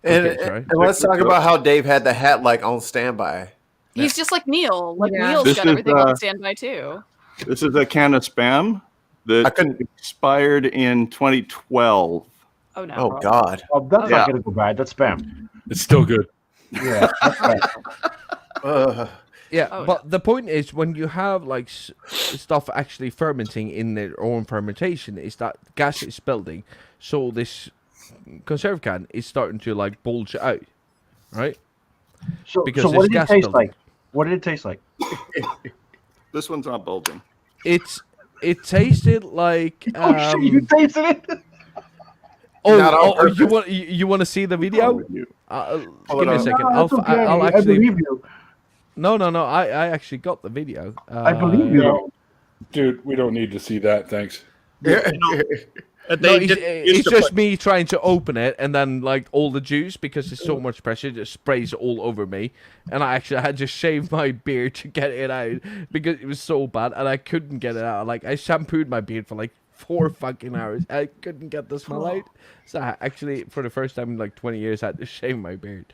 kids, right? and let's talk about how Dave had the hat like on standby. He's just like Neil. Like Yeah. Neil's This got is, everything on standby too. This is a can of spam that expired in 2012. Oh no! Oh God! Oh, that's Yeah. not gonna go bad. That's spam. It's still good. Yeah. That's bad. Yeah, Oh, but the point is when you have like stuff actually fermenting in their own fermentation, is that gas is building, so this conserve can is starting to like bulge out, right? So, Because so what it's did it gas taste building. like? What did it taste like? This one's not bulging. It tasted like Oh shit! You tasted it? Not on oh, you purpose. want to see the video? Give me a second. No, I'll that's okay. I'll I actually. believe you. No. I actually got the video. I believe you. No, dude, we don't need to see that. Thanks. No, it's just me trying to open it, and then like all the juice, because there's so much pressure, just sprays all over me, and I actually had to shave my beard to get it out because it was so bad, and I couldn't get it out. Like I shampooed my beard for like 4 fucking hours. I couldn't get the smell out, so I actually, for the first time in like 20 years, had to shave my beard.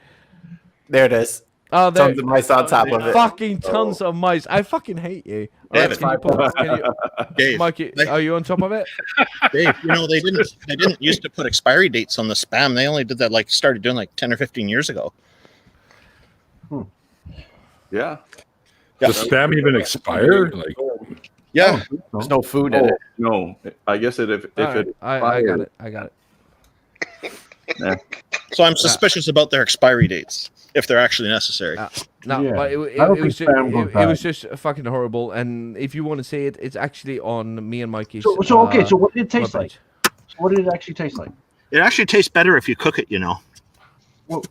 There it is. Oh, there. Tons of mice on top of it. Fucking tons of mice. I fucking hate you. David. Can you put, Dave, Mikey, are you on top of it? Dave, they didn't used to put expiry dates on the spam. They only did that started doing like 10 or 15 years ago. Yeah. Does spam even expire? Like, Yeah. There's no food in it. No, I guess if Alright, it I got it. I got it. yeah. So I'm suspicious about their expiry dates, if they're actually necessary. No, Yeah. but I don't think spam goes it bad. was just fucking horrible. And if you want to see it, it's actually on me and Mikey's. So okay. So what did it taste like? So what did it actually taste like? It actually tastes better if you cook it,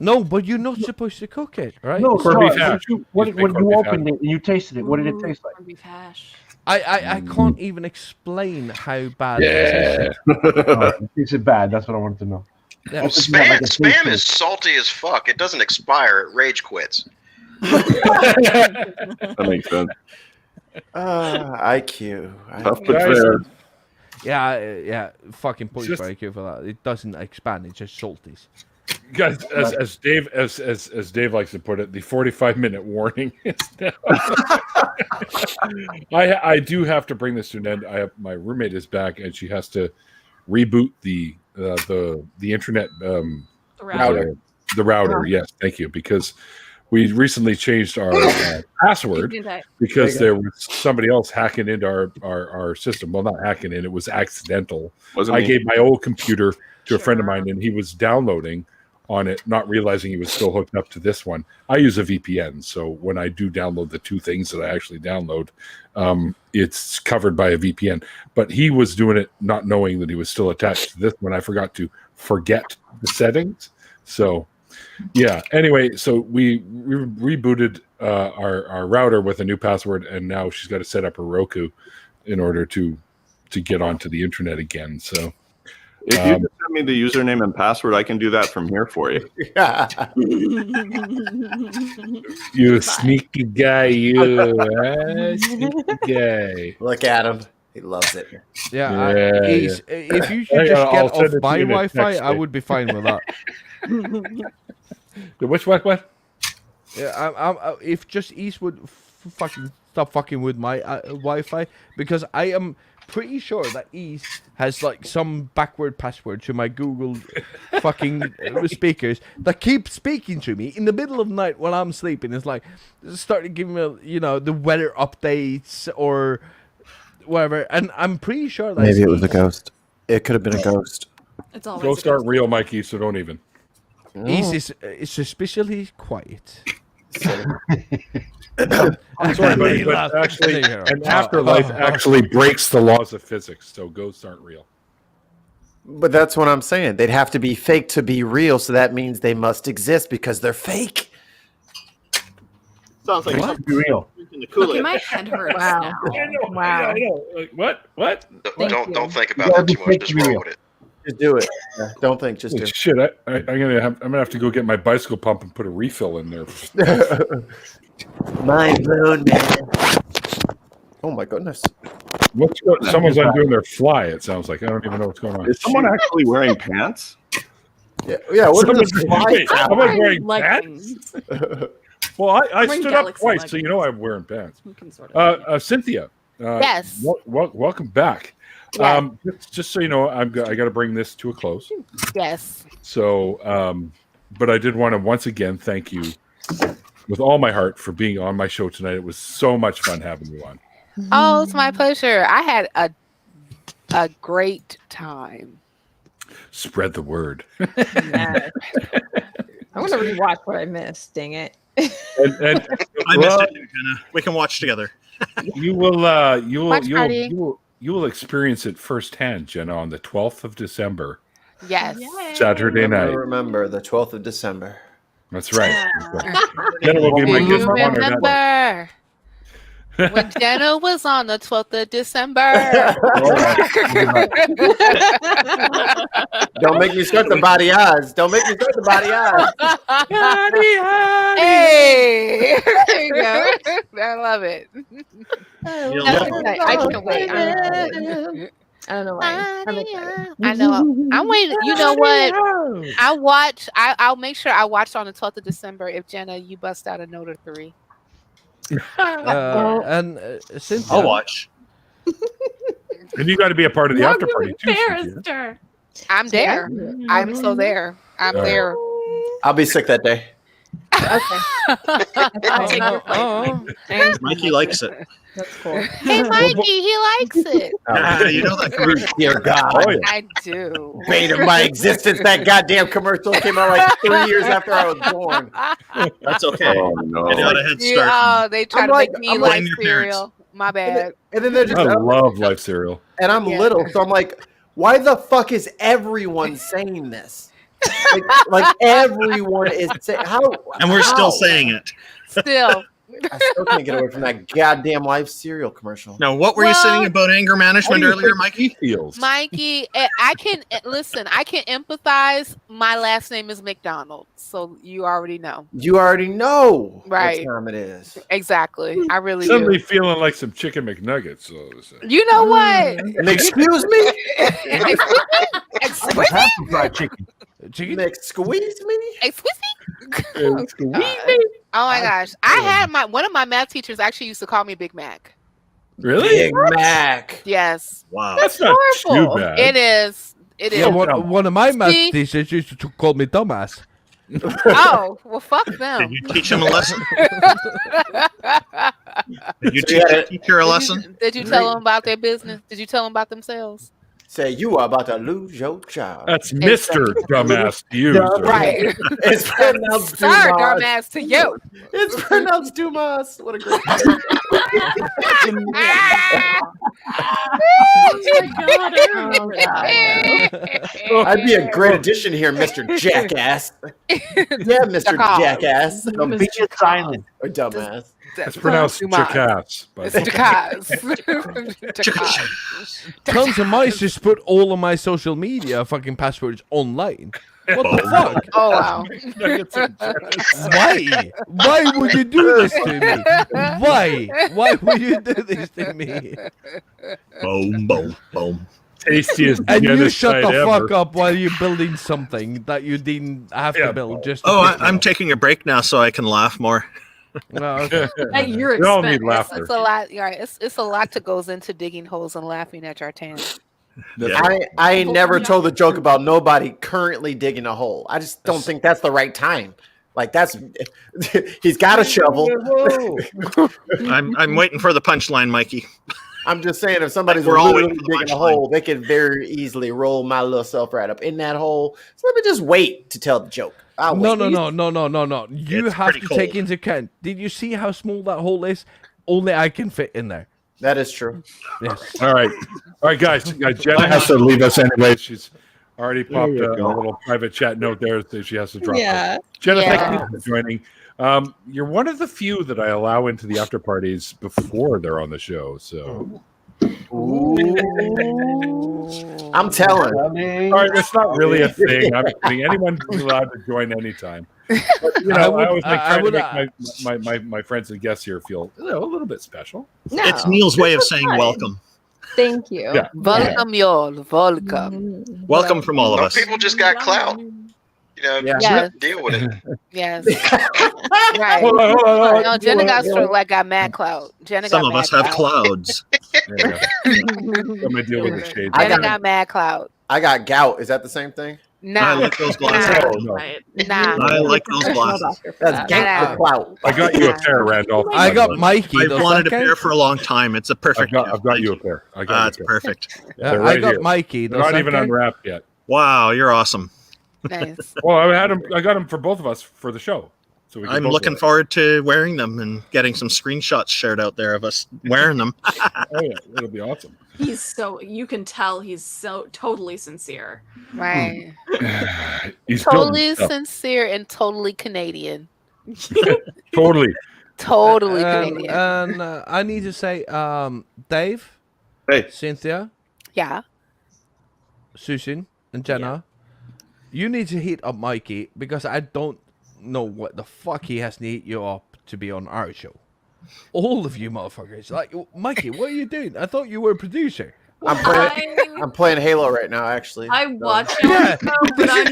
No, but you're not supposed to cook it, right? No, Corned sorry. beef hash. When Just make you corned beef opened it and you tasted it, what did it taste like? Corned beef hash. I can't even explain how bad Yeah. it tasted. It tasted bad. That's what I wanted to know. Yeah. Spam is salty as fuck. It doesn't expire. It rage quits. That makes sense. IQ. Tough but fair. Yeah, fucking points Just- for IQ for that. It doesn't expand; it's just salties. guys, as Dave likes to put it, the 45-minute warning is now. I do have to bring this to an end. My roommate is back, and she has to reboot the internet Router. The router, yes, thank you, because we recently changed our password because there was somebody else hacking into our system. Well, not hacking in; it was accidental. Wasn't I me. gave my old computer to a friend of mine, and he was downloading on it, not realizing he was still hooked up to this one. I use a VPN, so when I do download the 2 things that I actually download, it's covered by a VPN. But he was doing it not knowing that he was still attached to this one. I forgot to forget the settings. So, yeah. Anyway, so we rebooted our router with a new password, and now she's got to set up her Roku in order to get onto the internet again. So. If you just send me the username and password, I can do that from here for you. You sneaky guy, you sneaky guy. Look at him. He loves it. Yeah, Yeah, if you should just I'll get send off it to my you in a Wi-Fi, text, I Dave. would be fine with that. Which what? Yeah, I'm if just East would fucking stop fucking with my Wi-Fi, because I am pretty sure that East has like some backward password to my Google fucking speakers that keep speaking to me in the middle of the night when I'm sleeping. It's like starting giving me the weather updates or whatever, and I'm pretty sure that Maybe it was a ghost. It could have been a ghost. It's always Ghosts aren't real, Mikey, so don't even. East is suspiciously quiet. I'm sorry, buddy, but actually, an afterlife actually breaks the laws of physics, so ghosts aren't real. But that's what I'm saying. They'd have to be fake to be real, so that means they must exist because they're fake. Sounds like What? something Be real. in the Kool-Aid. Okay, my head hurts Wow. now. Wow. I know. Like, what? Don't think You about gotta that be too much. fake Just to be roll real. with it. Just do it. Yeah, don't think. Just do. Shit, I'm gonna have to go get my bicycle pump and put a refill in there. Mind blown, man. Oh my goodness. Someone's undoing their fly. It sounds like I don't even know what's going on. Is someone actually wearing pants? Yeah. What Someone's, is this? wait, someone's wearing Leggings. pants? Well, I wearing stood up Galaxy twice, so leggings. you know I'm wearing pants. You can sort of. Cynthia, Yes. Welcome back. Yeah. Just so you know, I got to bring this to a close. Yes. So, but I did want to once again thank you with all my heart for being on my show tonight. It was so much fun having you on. Oh, it's my pleasure. I had a great time. Spread the word. Yes. I want to rewatch what I missed. Dang it. And I missed it, Jenna. We can watch together. You will experience it firsthand, Jenna, on the 12th of December. Yes. Saturday night. Remember the 12th of December. That's right. Jenna will be my guest of honor that night. When Jenna was on the 12th of December. Don't make me start the body eyes. Don't make me start the body eyes. Hey, there you go. I love it. I can't wait. I don't know why. I'm excited. I know. I'm waiting. You know what? I'll make sure I watch on the 12th of December if Jenna, you bust out a note or 3. And Cynthia, I'll watch. And you got to be a part of the after party too. Cynthia. I'm there. I'm so there. I'm there. I'll be sick that day. Okay. Mikey likes it. That's cool. Hey, Mikey, he likes it. You know that commercial. Dear God. Oh, yeah. I do. Bane of my existence. That goddamn commercial came out like 3 years after I was born. That's okay. Oh, no. I got a head Yeah, start. they try I'm to like- make me I'm like like your parents. cereal. My bad. And then they're just, I love Life Cereal. and I'm little, so I'm like, why the fuck is everyone saying this? Like everyone is saying how, And we're still how? saying it. Still. I still can't get away from that goddamn Life Cereal commercial. Now, what were you saying about anger management earlier, Mikey? Feels. Mikey, I can listen. I can empathize. My last name is McDonald, so you already know. You already know Right. what time it is. Exactly. I really Suddenly do. feeling like some chicken McNuggets. So You know what? And excuse me? Excuse me? Half the fried chicken. Squeeze me? Excuse me? Oh my gosh. I had one of my math teachers actually used to call me Big Mac. Really? Big Mac. Yes. Wow. That's not horrible. too bad. It is. It is. Yeah, one of my math See? teachers used to call me dumbass. Oh, well, fuck them. Did you teach him a lesson? Did you So you teach had a teacher a lesson? Did you tell them about their business? Did you tell them about themselves? Say you are about to lose your job. That's Mr. Dumbass to you. Sir. Right. It's pronounced Sir, Dumas. dumbass to you. It's pronounced Dumas. What a great. I'd be a great addition here, Mr. Jackass. Yeah, Mr. Jackass. Don't be silent. Or dumbass. It's pronounced Jackass. It's Jackass. Tons of mice just put all of my social media fucking passwords online. What the fuck? Oh wow. Why? Why would you do this to me? Why? Why would you do this to me? Boom, boom, boom. Tastiest And you shut the genocide fuck ever. up while you're building something that you didn't have to build. Just to Oh, piss me I'm off. taking a break now so I can laugh more. Oh, okay. At your We all need expense. laughter. It's a lot. Right. It's a lot that goes into digging holes and laughing at your tan. Yeah. I ain't never told a joke about nobody currently digging a hole. I just don't think that's the right time. Like that's he's got a shovel. I'm waiting for the punchline, Mikey. I'm just saying if somebody's We're all literally waiting for the digging a punchline. hole, they could very easily roll my little self right up in that hole. So let me just wait to tell the joke. I'll No, wait. no. You It's have pretty to take cold. into account. Did you see how small that hole is? Only I can fit in there. That is true. Yes. All right, guys. Jenna has to leave us anyway. She's already popped a little private chat note there that she has to drop. Yeah. Out. Jenna, Yeah. thank you for joining. You're one of the few that I allow into the after parties before they're on the show. So, I'm telling. all right, it's not really a thing. I'm kidding. Anyone's allowed to join anytime. But, you know, I always like trying to make my friends and guests here feel a little bit special. No, It's Neil's way of this is saying fine. welcome. Thank you. Yeah. Welcome, y'all. Welcome. Welcome from all of Some us. people just got clout. You know, Yeah. Yes. deal with it. Yes. Right. Hold on. No, Jenna got got mad clout. Jenna Some got of mad us have clout. clouds. Yeah. I'm gonna deal with the shades. I got mad clout. I got gout. Is that the same thing? Nah. I like those glasses. Oh, no. Nah. I like those glasses. That's gangster clout. I got you a pair, Randolph. I got Mikey. I've does wanted that a pair count? for a long time. It's a perfect. I've got you a pair. I got That's perfect. Yeah, They're I right got here. Mikey. They're does not that even count? unwrapped yet. Wow, you're awesome. Nice. Well, I got them for both of us for the show. So we can I'm both looking wear it. forward to wearing them and getting some screenshots shared out there of us wearing them. Oh yeah, it'll be awesome. He's so you can tell he's so totally sincere. Right. He's Totally totally sincere and totally Canadian. totally. Totally Canadian. And I need to say, Dave, Hey, Cynthia, Yeah. Susan, and Jenna, you need to hit up Mikey because I don't know what the fuck he has to hit you up to be on our show. All of you motherfuckers. Like, Mikey, what are you doing? I thought you were a producer. I'm playing Halo right now, actually. I watch Yeah. it, but I'm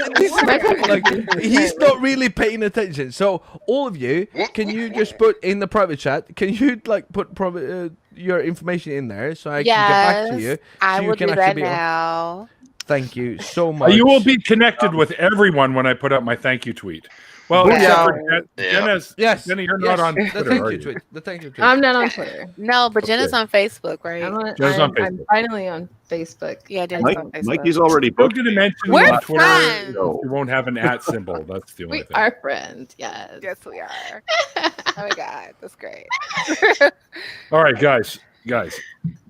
Like, he's not really paying attention. So, all of you, can you just put in the private chat, can you, like, put your information in there so I can get back to you? I so you will can do actually that be on- now. Thank you so much. You will be connected with everyone when I put up my thank you tweet. Well, Yeah. except for Jenna's. Yes. Jenny, you're yes, not on the Twitter, thank are you you? tweet. The thank you tweet. I'm not on Twitter. No, but Jenna's on Facebook, right? I'm finally on Facebook. Yeah, Jenna's Mike, on Facebook. Mikey's already Don't booked. get to mention We're on Twitter. friends. You won't have an @ symbol. That's the only We thing. are friends, yes. Yes, we are. Oh my God, that's great. All right, guys. Yeah.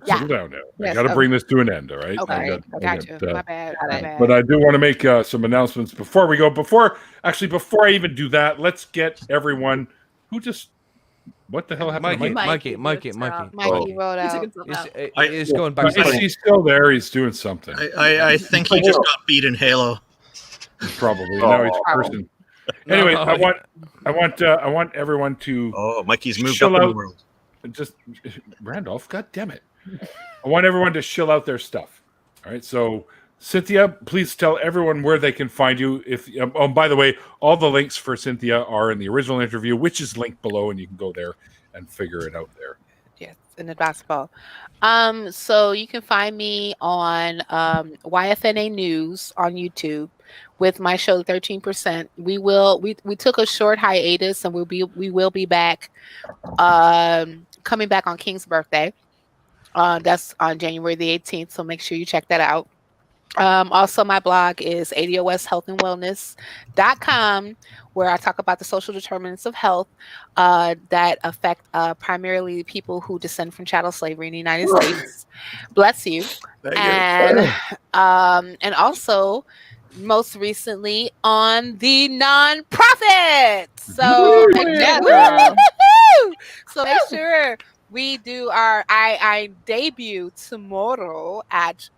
Settle down now. I Yes, got to okay. bring this to an end. All right. Okay, I got you. My bad. My bad. But I do want to make some announcements before we go. Before I even do that, let's get everyone who just. What the hell happened to Mikey. Mikey rolled out. It's going back. Is he still there? He's doing something. I think he just got beat in Halo. Probably. Now he's cursing. Anyway, No. I want everyone to. Oh, Mikey's moved chill up in out. the world. Just Randolph, God damn it! I want everyone to chill out their stuff. All right, so Cynthia, please tell everyone where they can find you. If by the way, all the links for Cynthia are in the original interview, which is linked below, and you can go there and figure it out there. Yes, in the basketball. So you can find me on YFNA News on YouTube with my show 13%. We took a short hiatus and we will be back coming back on King's birthday. That's on January the 18th, so make sure you check that out. Also, my blog is ADOShealthandwellness.com, where I talk about the social determinants of health that affect primarily people who descend from chattel slavery in the United States. Bless you. And also, most recently on the nonprofit. So make sure we do I debut tomorrow at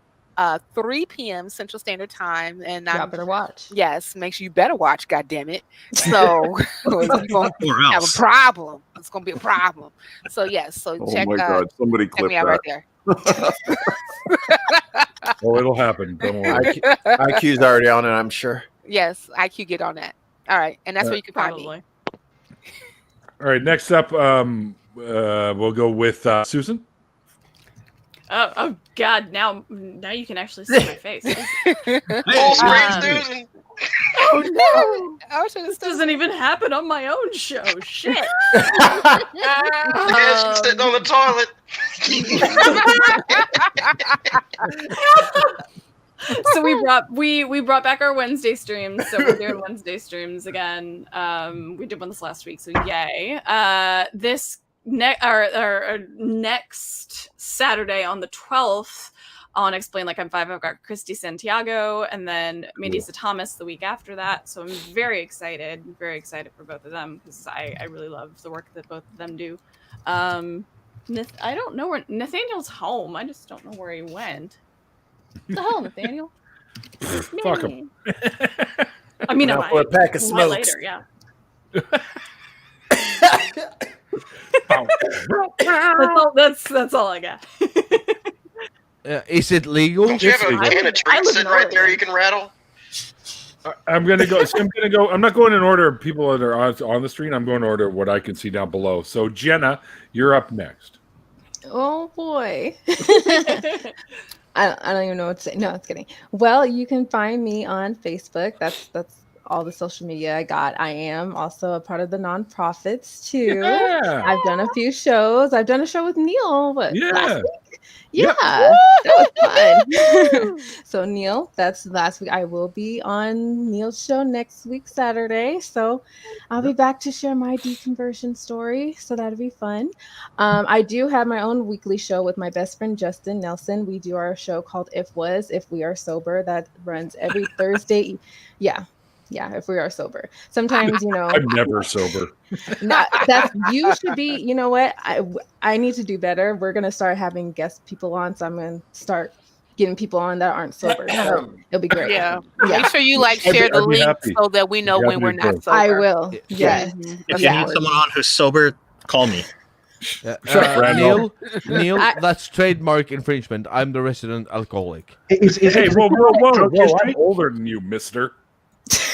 3 p.m. Central Standard Time, and I better watch. Yes, make sure you better watch. God damn it! So we're gonna have a problem. It's gonna be a problem. So yes, so Oh check. my God! Somebody check clip me out that. right there. Oh, it'll happen. Don't worry. IQ's already on it, I'm sure. Yes, IQ get on that. All right, and that's where you can find me. All right, next up, we'll go with Susan. Oh God! Now you can actually see my face. Full screen Susan. Oh no! This doesn't even happen on my own show. Shit. Yeah, she's sitting on the toilet. So we brought back our Wednesday streams. So we're doing Wednesday streams again. We did one this last week, so yay. This next Saturday on the 12th on Explain Like I'm Five, I've got Christy Santiago and then Mandisa Thomas the week after that. So I'm very excited for both of them because I really love the work that both of them do. I don't know where Nathaniel's home. I just don't know where he went. What the hell, Nathaniel? Fuck him. I mean, Now I for a pack of might smokes. later, yeah. That's all I got. Is it legal? Don't you have a can of treats sitting right there you can rattle? I'm gonna go. So I'm gonna go. I'm not going in order of people that are on the stream. I'm going in order of what I can see down below. So Jenna, you're up next. Oh boy. I don't even know what to say. No, it's kidding. Well, you can find me on Facebook. That's all the social media I got. I am also a part of the nonprofits too. Yeah. I've done a few shows. I've done a show with Neil last week. Yeah, Yep. that was fun. So Neil, that's last week. I will be on Neil's show next week, Saturday. So I'll be back to share my deconversion story. So that'll be fun. I do have my own weekly show with my best friend Justin Nelson. We do our show called If We Are Sober. That runs every Thursday. Yeah. Yeah, if we are sober. Sometimes, I'm never sober. You should be, you know what? I need to do better. We're going to start having guest people on. So I'm going to start getting people on that aren't sober. So it'll be great. Yeah. Make sure you share the link so that we know when we're not sober. I will. Yes. If you need someone on who's sober, call me. Neil, that's trademark infringement. I'm the resident alcoholic. Whoa! I'm older than you, mister.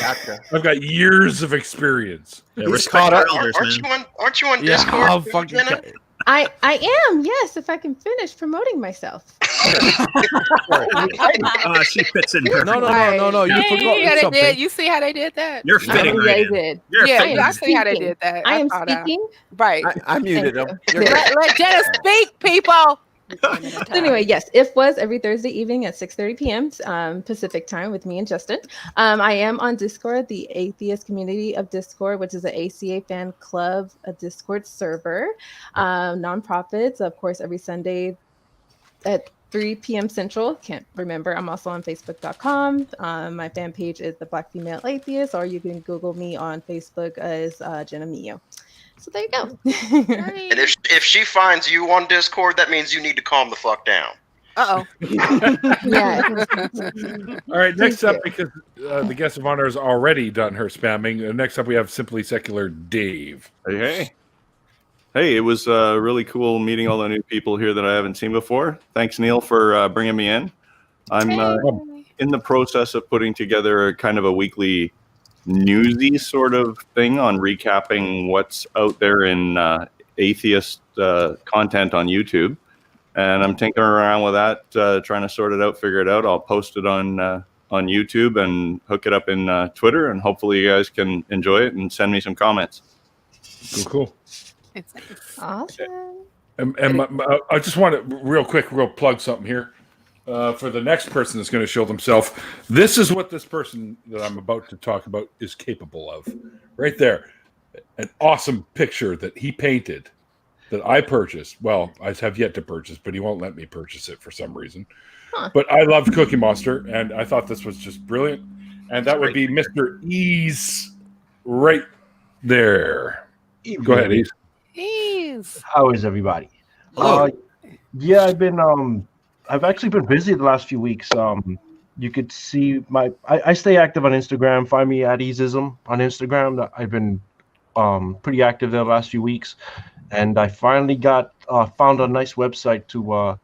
Gotcha. I've got years of experience. Yeah, respect our elders, aren't you on Discord? I'll fucking I am, yes, if I can finish promoting myself. She fits in perfect. No. You forgot something. You see how they did that? You're fitting right in. Did. I see how they did that. I am speaking. Right. I muted him. Let Jenna speak, people. So anyway, yes, If Was every Thursday evening at 6:30 p.m. Pacific time with me and Justin. I am on Discord, the Atheist community of Discord, which is an ACA fan club, a Discord server. Nonprofits, of course, every Sunday at 3 p.m. Central. Can't remember. I'm also on Facebook.com. My fan page is the Black Female Atheist, or you can Google me on Facebook as Jenna Mio. So there you go. And if she finds you on Discord, that means you need to calm the fuck down. Yeah. All right, next up, because the guest of honor has already done her spamming, next up we have Simply Secular Dave. Hey, it was really cool meeting all the new people here that I haven't seen before. Thanks, Neil, for bringing me in. I'm in the process of putting together kind of a weekly newsy sort of thing on recapping what's out there in atheist content on YouTube. And I'm tinkering around with that, trying to sort it out, figure it out. I'll post it on YouTube and hook it up in Twitter, and hopefully you guys can enjoy it and send me some comments. Cool. Awesome. And I just want to real plug something here for the next person that's going to show themselves. This is what this person that I'm about to talk about is capable of. Right there. An awesome picture that he painted that I purchased. Well, I have yet to purchase, but he won't let me purchase it for some reason. Huh. But I loved Cookie Monster, and I thought this was just brilliant. And that would be Mr. Ease right there. Go ahead, Ease. Ease. How is everybody? Yeah, I've actually been busy the last few weeks. You could see I stay active on Instagram. Find me at Easeism on Instagram. I've been pretty active there the last few weeks, and I finally found a nice website to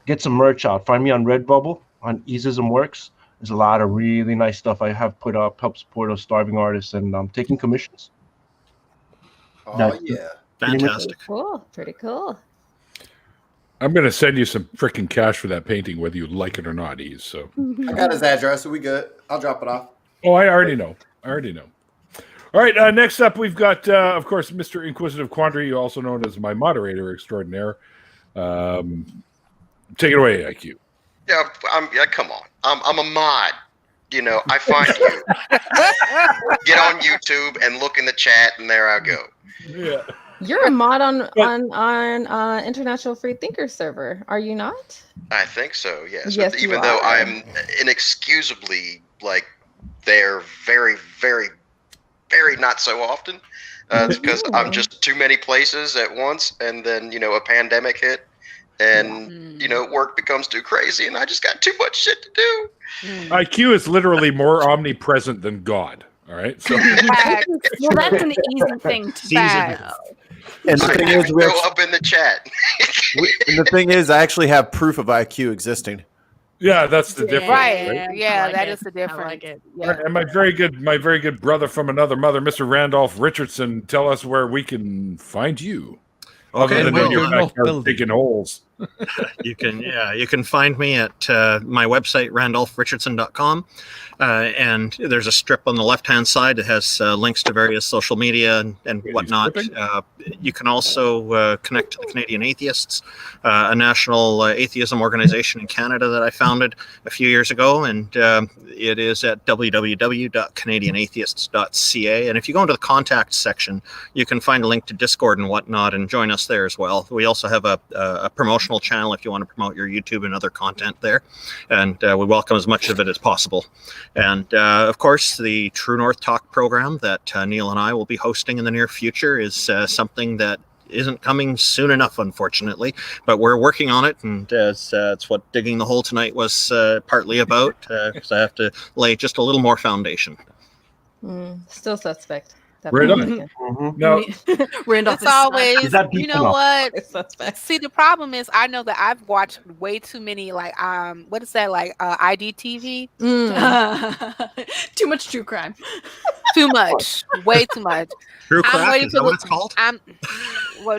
get some merch out. Find me on Redbubble on Easeism Works. There's a lot of really nice stuff I have put up, help support those starving artists, and I'm taking commissions. Yeah, fantastic. Pretty cool. I'm going to send you some freaking cash for that painting, whether you like it or not, Ease. So I got his address, so we good. I'll drop it off. Oh, I already know. All right, next up, we've got, of course, Mr. Inquisitive Quandary, also known as my moderator extraordinaire. Take it away, IQ. Yeah, come on. I'm a mod. You know, I find you. Get on YouTube and look in the chat, and there I go. Yeah. You're a mod on International Free Thinker server, are you not? I think so, yes. Yes, Even though I'm inexcusably there very, very, very not so often. It's because I'm just too many places at once, and then, a pandemic hit, and, work becomes too crazy, and I just got too much shit to do. IQ is literally more omnipresent than God. All right. So well, that's an easy thing to know. And the thing is, go up in the chat. And the thing is, I actually have proof of IQ existing. Yeah, that's the difference. Right. Yeah, that is the difference. I like it. Yeah. And my very good brother from another mother, Mr. Randolf Richardson, tell us where we can find you. Other than when in your you're not backyard building. digging holes. You can find me at my website randolphrichardson.com, and there's a strip on the left-hand side that has links to various social media and whatnot. You can also connect to the Canadian Atheists, a national atheism organization in Canada that I founded a few years ago, and it is at www.canadianatheists.ca. And if you go into the contact section, you can find a link to Discord and whatnot and join us there as well. We also have a promotional channel if you want to promote your YouTube and other content there, and we welcome as much of it as possible. And of course, the True North Talk program that Neil and I will be hosting in the near future is something that isn't coming soon enough, unfortunately, but we're working on it, and it's what Digging the Hole tonight was partly about, because I have to lay just a little more foundation. Still suspect. Right on. No, Randolph It's always, Is that you deep know enough? what? See, the problem is, I know that I've watched way too many, like, what is that, like, IDTV? Too much true crime. Too much, way too much. True I'm crack, waiting is for that what the- it's called?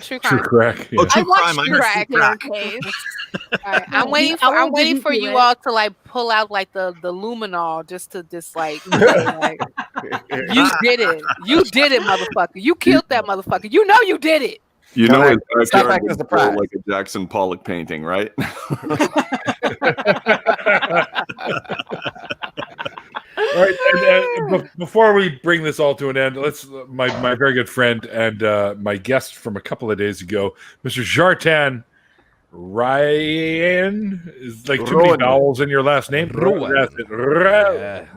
True crime. True crack. Oh, true I watched crime. I True heard Crack. true crack. case. Alright, I'm waiting for you all to like pull out like the luminol just to like, like you did it. You did it, motherfucker. You killed that motherfucker. You know you did it. You know, Stop his backyard acting was surprised. like a Jackson Pollock painting, right? All right, and, before we bring this all to an end, let's my very good friend and my guest from a couple of days ago, Mr. Jartan Ryan, is like too many Rowan. vowels in your last name. Rowan. That's it.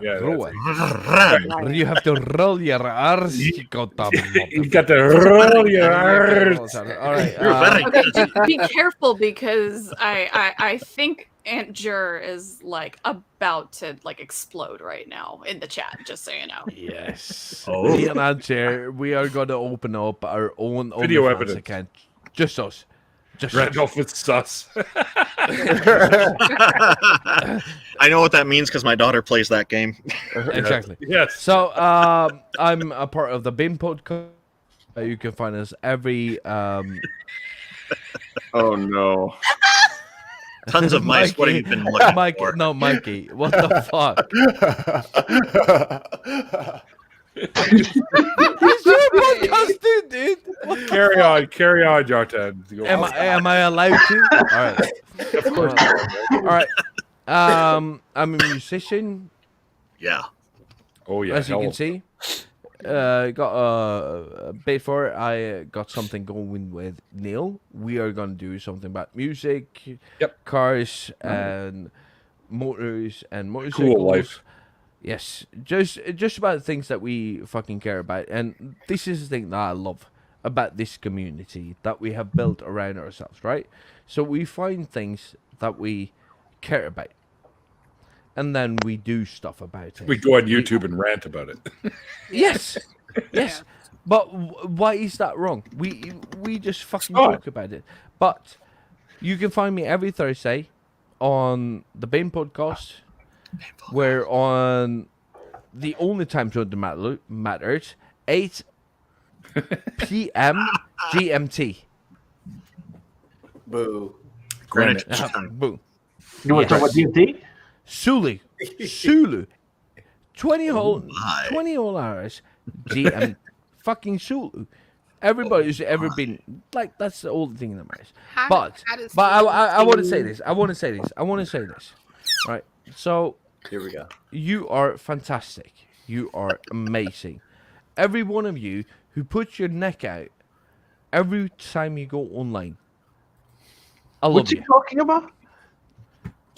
Yeah, Rowan. that's You have to roll your R's. You got it. You got to roll your R's. All right. You're very Okay, be careful because I think Aunt Jur is like about to like explode right now in the chat. Just so you know. Yes. Oh. Me and Ancher, we are going to open up our own Video OnlyFans evidence. account. Just us. Just Randolph, it's sus. I know what that means because my daughter plays that game. Exactly. Yes. So I'm a part of the Bin podcast. You can find us every Oh no. Tons of mice. What have you been looking for? No, Mikey. What the fuck? It's your podcast, dude. What the Carry on, Jartan. Am I allowed to? All right. Of course. All right. I'm a musician, Yeah. Oh yeah. as you hell. can see. Got a bit for it. I got something going with Neil. We are gonna do something about music, cars, and motors and motorcycles. Cool life. Yes, just about things that we fucking care about, and this is the thing that I love about this community that we have built around ourselves, right? So we find things that we care about, and then we do stuff about it. We go on YouTube and rant about it. Yes, yes. But why is that wrong? We just fucking fine. talk about it. But you can find me every Thursday on the Bane podcast. We're on the only time zone that matters, 8 p.m. GMT. Boo. Greenwich. Boom. You want to talk about DMT? Sulu. 20 whole hours. GM fucking Sulu. Everybody who's ever been like, that's the only thing that matters. But I want to say this. I want to say this. Right. So Here we go. you are fantastic. You are amazing. Every one of you who puts your neck out every time you go online. I love What's he talking about?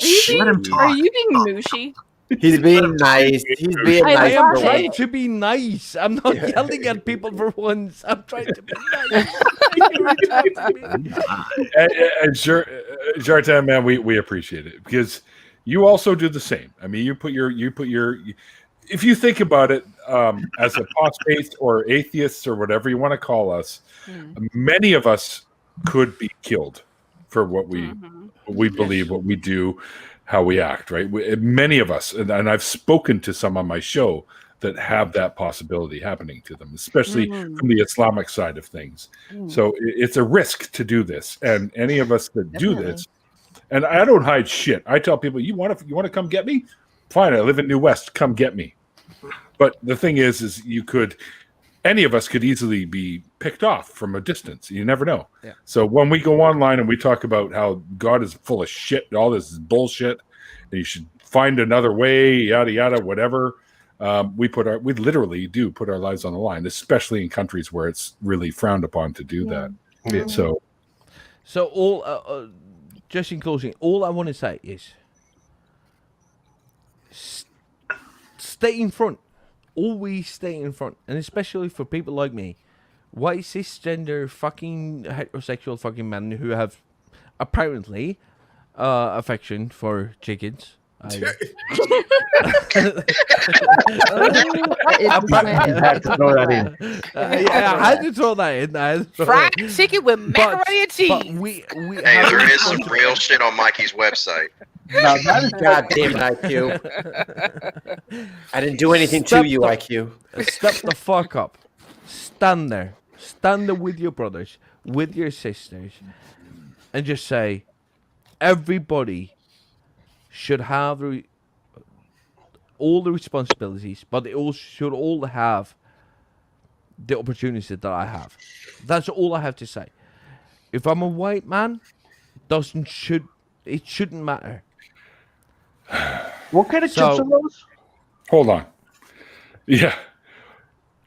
Are you being mushy? He's being nice. He's being I nice. am for trying once. to be nice. I'm not yelling at people for once. I'm trying to be nice. And Jartan, man, we appreciate it because you also do the same. I mean, you put your. If you think about it, as apostates or atheists or whatever you want to call us, many of us could be killed for what we believe, what we do, how we act. Right? Many of us, and I've spoken to some on my show that have that possibility happening to them, especially from the Islamic side of things. So it's a risk to do this, and any of us that do this, and I don't hide shit. I tell people, you want to come get me? Fine, I live in New West. Come get me. But the thing is any of us could easily be picked off from a distance. You never know. Yeah. So when we go online and we talk about how God is full of shit, all this is bullshit, and you should find another way, yada yada, whatever. We literally do put our lives on the line, especially in countries where it's really frowned upon to do that. Yeah, so all just in closing, all I want to say is stay in front. Always stay in front, and especially for people like me, white cisgender fucking heterosexual fucking men who have apparently affection for chickens. I had to throw that in. I had to throw that in. Fried chicken with macaroni and cheese. Hey, there is some real shit on Mikey's website. Now that is goddamn IQ. I didn't do anything to you, IQ. Step the fuck up. Stand there. Stand there with your brothers, with your sisters, and just say, everybody should have all the responsibilities, but they all should all have the opportunities that I have. That's all I have to say. If I'm a white man, it shouldn't matter. What kind of chips are those? Hold on. Yeah.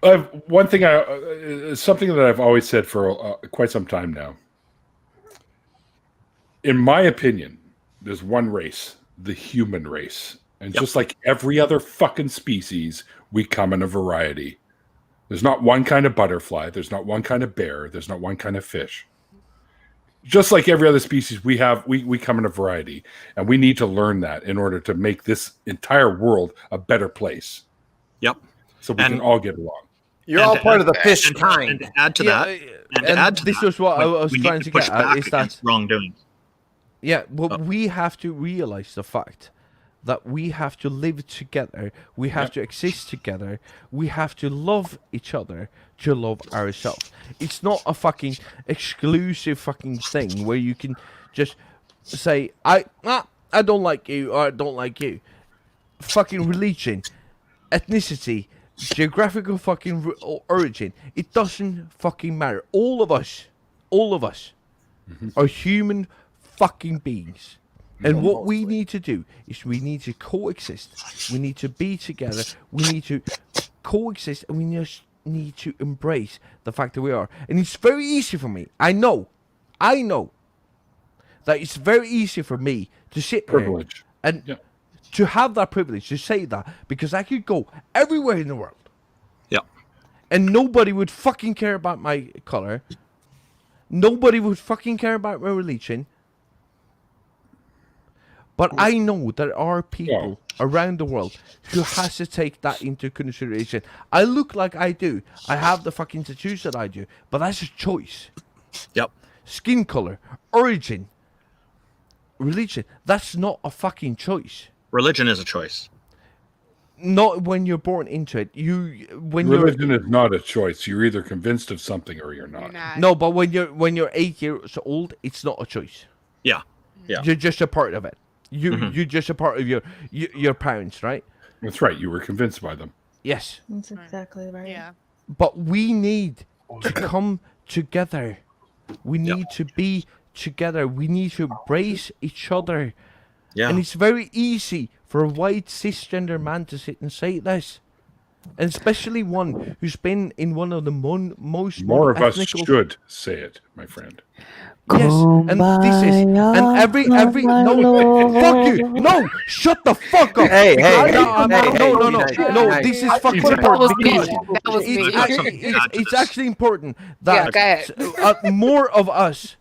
Something that I've always said for quite some time now. In my opinion, there's one race, the human race. And just like every other fucking species, we come in a variety. There's not one kind of butterfly. There's not one kind of bear. There's not one kind of fish. Just like every other species, we come in a variety, and we need to learn that in order to make this entire world a better place. Yep. So we can all get along. You're all part of the fish kind. And to add to that, this is what I was trying to get at. Is that wrongdoing? Yeah, but we have to realize the fact that we have to live together, we have to exist together, we have to love each other to love ourselves. It's not a fucking exclusive fucking thing where you can just say, I don't like you, or I don't like you. Fucking religion, ethnicity, geographical fucking origin, it doesn't fucking matter. All of us are human fucking beings. And what we need to do is we need to coexist. We need to be together. We need to coexist, and we just need to embrace the fact that we are. And it's very easy for me. I know that it's very easy for me to sit here and to have that privilege to say that, because I could go everywhere in the world. Yeah. And nobody would fucking care about my color. Nobody would fucking care about my religion. But I know there are people around the world who has to take that into consideration. I look like I do. I have the fucking tattoos that I do. But that's a choice. Yep. Skin color, origin, religion. That's not a fucking choice. Religion is a choice. Not when you're born into it. Religion is not a choice. You're either convinced of something or you're not. No, but when you're 8 years old, it's not a choice. Yeah. Yeah. You're just a part of it. You're just a part of your parents, right? That's right. You were convinced by them. Yes. That's exactly right. Yeah. But we need to come together. We need to be together. We need to embrace each other. Yeah. And it's very easy for a white cisgender man to sit and say this. And especially one who's been in one of the most more of us should say it, my friend. Yes, and this is, and every no, fuck you, no, shut the fuck up. Hey, no, this is fucking important because it's actually important that more of us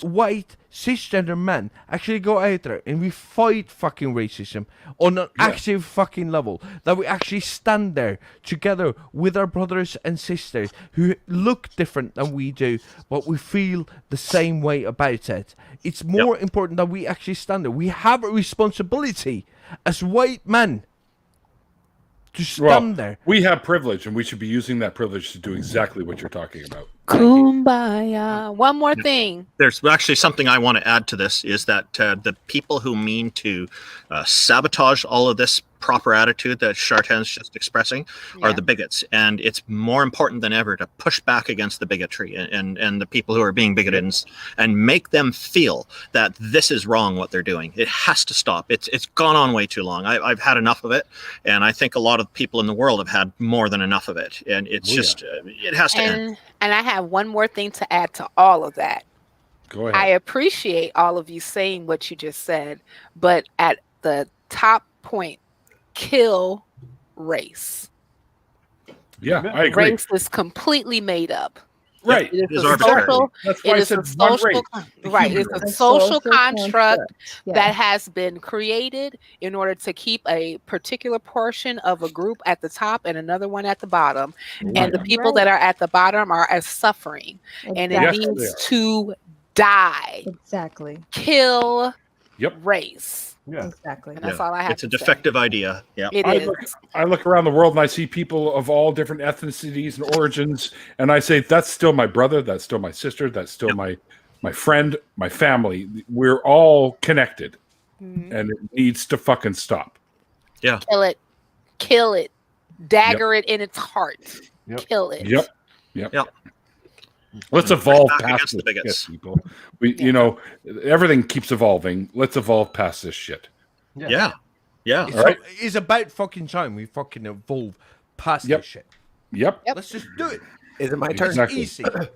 white cisgender men actually go out there and we fight fucking racism on an active fucking level, that we actually stand there together with our brothers and sisters who look different than we do, but we feel the same way about it. It's more important that we actually stand there. We have a responsibility as white men to stand there. We have privilege, and we should be using that privilege to do exactly what you're talking about. Kumbaya. One more thing. There's actually something I want to add to this is that the people who mean to sabotage all of this proper attitude that Chartan's just expressing are the bigots. And it's more important than ever to push back against the bigotry and the people who are being bigoted and make them feel that this is wrong what they're doing. It has to stop. It's gone on way too long. I've had enough of it. And I think a lot of people in the world have had more than enough of it. And it's it has to end. And I have one more thing to add to all of that. Go ahead. I appreciate all of you saying what you just said, but at the top point, kill race. Yeah, I agree. Race is completely made up. Right. It is a social, That's why I said one race. right. It's a social construct that has been created in order to keep a particular portion of a group at the top and another one at the bottom. And the people that are at the bottom are as suffering. And it needs to die. Exactly. Kill race. Yeah, exactly. And that's all I have. It's a defective idea. Yeah, I look around the world and I see people of all different ethnicities and origins, and I say, that's still my brother, that's still my sister, that's still my friend, my family. We're all connected, and it needs to fucking stop. Yeah, kill it, dagger it in its heart, kill it. Yep. Let's evolve past the bigots, people. Everything keeps evolving. Let's evolve past this shit. Yeah. It's about fucking time we fucking evolve past this shit. Yep. Let's just do it. Is it my turn? Exactly. Easy. But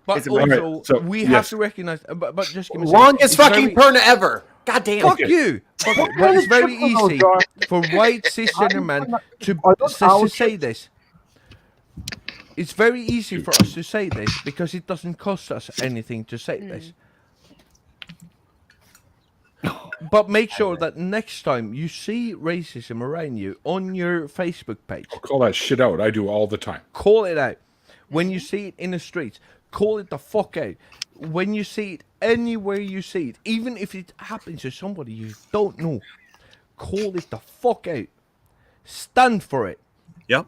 Right. also, So, we have to recognize. But just give me a longest second. fucking turn ever. God damn. Fuck you. But it's very easy for white cisgender men to say this. It's very easy for us to say this because it doesn't cost us anything to say this. But make sure that next time you see racism around you on your Facebook page, call that shit out. I do all the time. Call it out. When you see it in the streets, call it the fuck out. When you see it anywhere you see it, even if it happens to somebody you don't know, call it the fuck out. Stand for it. Yep.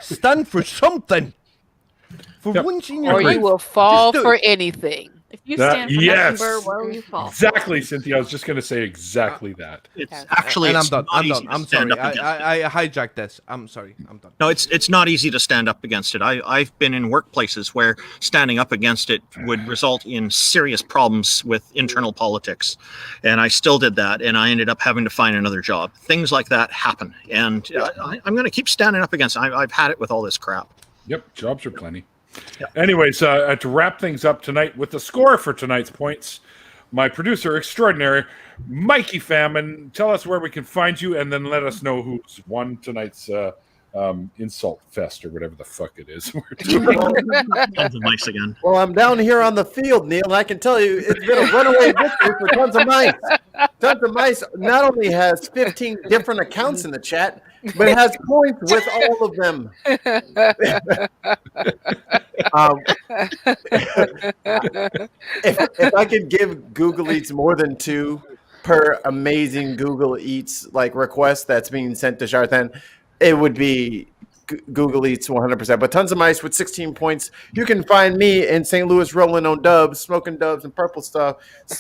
Stand for something. For once in your or life. you will fall for anything. If you stand for yes. nothing, where will you fall? Exactly, Cynthia. I was just going to say exactly that. It's actually, and I'm it's done. not I'm easy done. to I'm stand sorry. up against I hijacked this. I'm sorry. I'm done. No, it's not easy to stand up against it. I've been in workplaces where standing up against it would result in serious problems with internal politics, and I still did that, and I ended up having to find another job. Things like that happen, and I'm going to keep standing up against it. I've had it with all this crap. Yep, jobs are plenty. Anyways, to wrap things up tonight with the score for tonight's points, my producer extraordinary, Mikey Famine, tell us where we can find you, and then let us know who's won tonight's insult fest or whatever the fuck it is. We're doing. Tons of mice again. Well, I'm down here on the field, Neil, and I can tell you it's been a runaway victory for Tons of Mice. Tons of Mice not only has 15 different accounts in the chat, but it has points with all of them. If I could give Google Eats more than 2 per amazing Google Eats request that's being sent to Chartan, it would be Google Eats 100%. But Tons of Mice with 16 points. You can find me in St. Louis rolling on dubs, smoking dubs and purple stuff,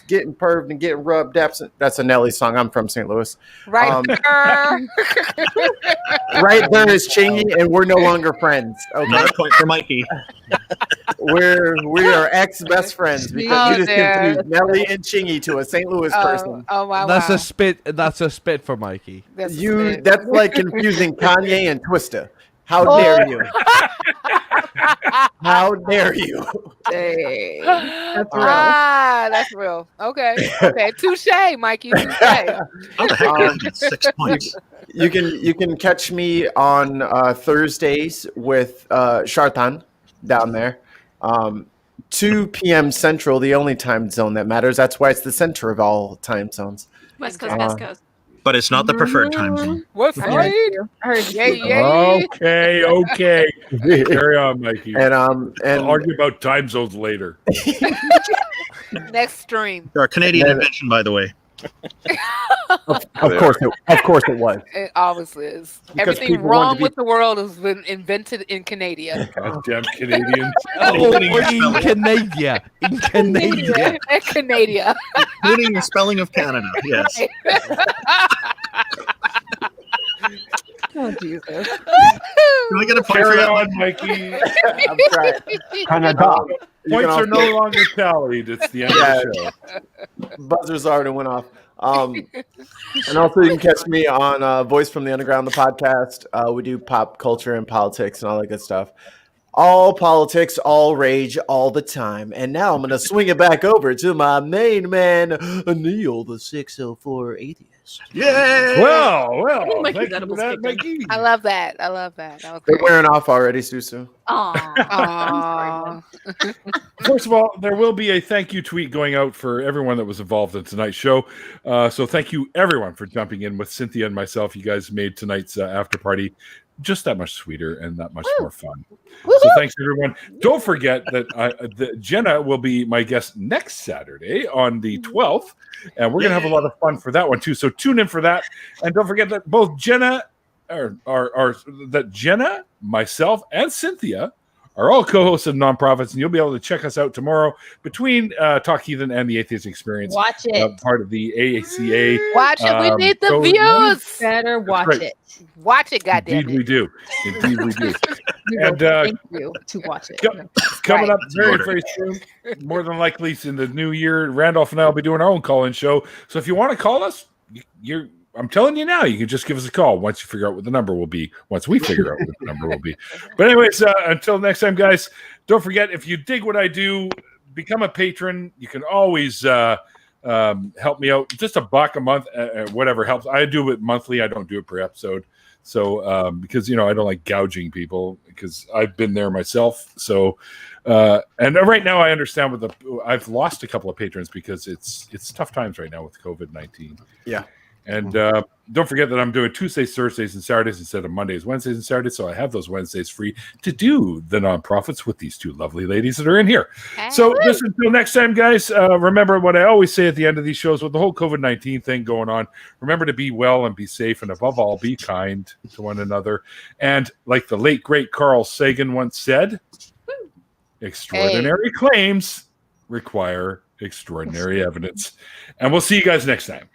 getting perved and getting rubbed. That's a Nelly song. I'm from St. Louis. Right there. Right there is Chingy, and we're no longer friends. Okay. Another point for Mikey. We are ex-best friends because you just confused Nelly and Chingy to a St. Louis person. Oh wow. That's a spit. That's a spit for Mikey. That's like confusing Kanye and Twista. How dare you? How dare you? Dang. That's real. That's real. Okay. Touche, Mikey. Touche. 6 points. You can catch me on Thursdays with Chartan down there. 2 p.m. Central, the only time zone that matters. That's why it's the center of all time zones. West Coast, West Coast. But it's not the preferred time zone. What's right? Okay. Carry on, Mikey. And I'll argue about time zones later. Next stream. Our Canadian invention, by the way. Of course it was. It always is. Because Everything people want wrong to be- with the world has been invented in Canada. Goddamn Canadians. in Canada. In Canada. Canada. Including your spelling of Canada. Yes. Oh Jesus! Can I get a point Carry for that on, one? Mikey. I'm trying. Canada. Points are no longer tallied. It's the end of the show. Buzzers already went off. And also, you can catch me on Voice from the Underground, the podcast. We do pop culture and politics and all that good stuff. All politics, all rage, all the time. And now I'm going to swing it back over to my main man, Neil, the 604 Atheist. Yay! Well, Mikey's thank you edibles for that, kicked in. Mikey. I love that. I love that. That was They're great. wearing off already, Susu. Aw. First of all, there will be a thank you tweet going out for everyone that was involved in tonight's show. So thank you, everyone, for jumping in with Cynthia and myself. You guys made tonight's after party just that much sweeter and that much more fun. So thanks, everyone. Don't forget that Jenna will be my guest next Saturday on the 12th, and we're going to have a lot of fun for that one, too. So tune in for that. And don't forget that both Jenna, myself, and Cynthia are all co-hosts of Nonprofits, and you'll be able to check us out tomorrow between Talk Heathen and the Atheist Experience. Watch it. Part of the AACA. Watch it. We need the so views. Better watch right. it. Watch it, goddamn Indeed, we do. Indeed, we do. We will And thank you to watch it. coming Right. up very soon, more than likely in the new year, Randolph and I will be doing our own call-in show. So if you want to call us, I'm telling you now, you can just give us a call once you figure out what the number will be. Once we figure out what the number will be. But anyways, until next time, guys, don't forget, if you dig what I do, become a patron. You can always help me out. Just $1 a month, whatever helps. I do it monthly. I don't do it per episode. So because I don't like gouging people, because I've been there myself. So and right now I understand I've lost a couple of patrons because it's tough times right now with COVID-19. Yeah. And don't forget that I'm doing Tuesdays, Thursdays, and Saturdays instead of Mondays, Wednesdays, and Saturdays. So I have those Wednesdays free to do the nonprofits with these two lovely ladies that are in here. So just until next time, guys, remember what I always say at the end of these shows with the whole COVID-19 thing going on. Remember to be well and be safe, and above all, be kind to one another. And like the late, great Carl Sagan once said, extraordinary claims require extraordinary evidence. And we'll see you guys next time.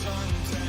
Sometimes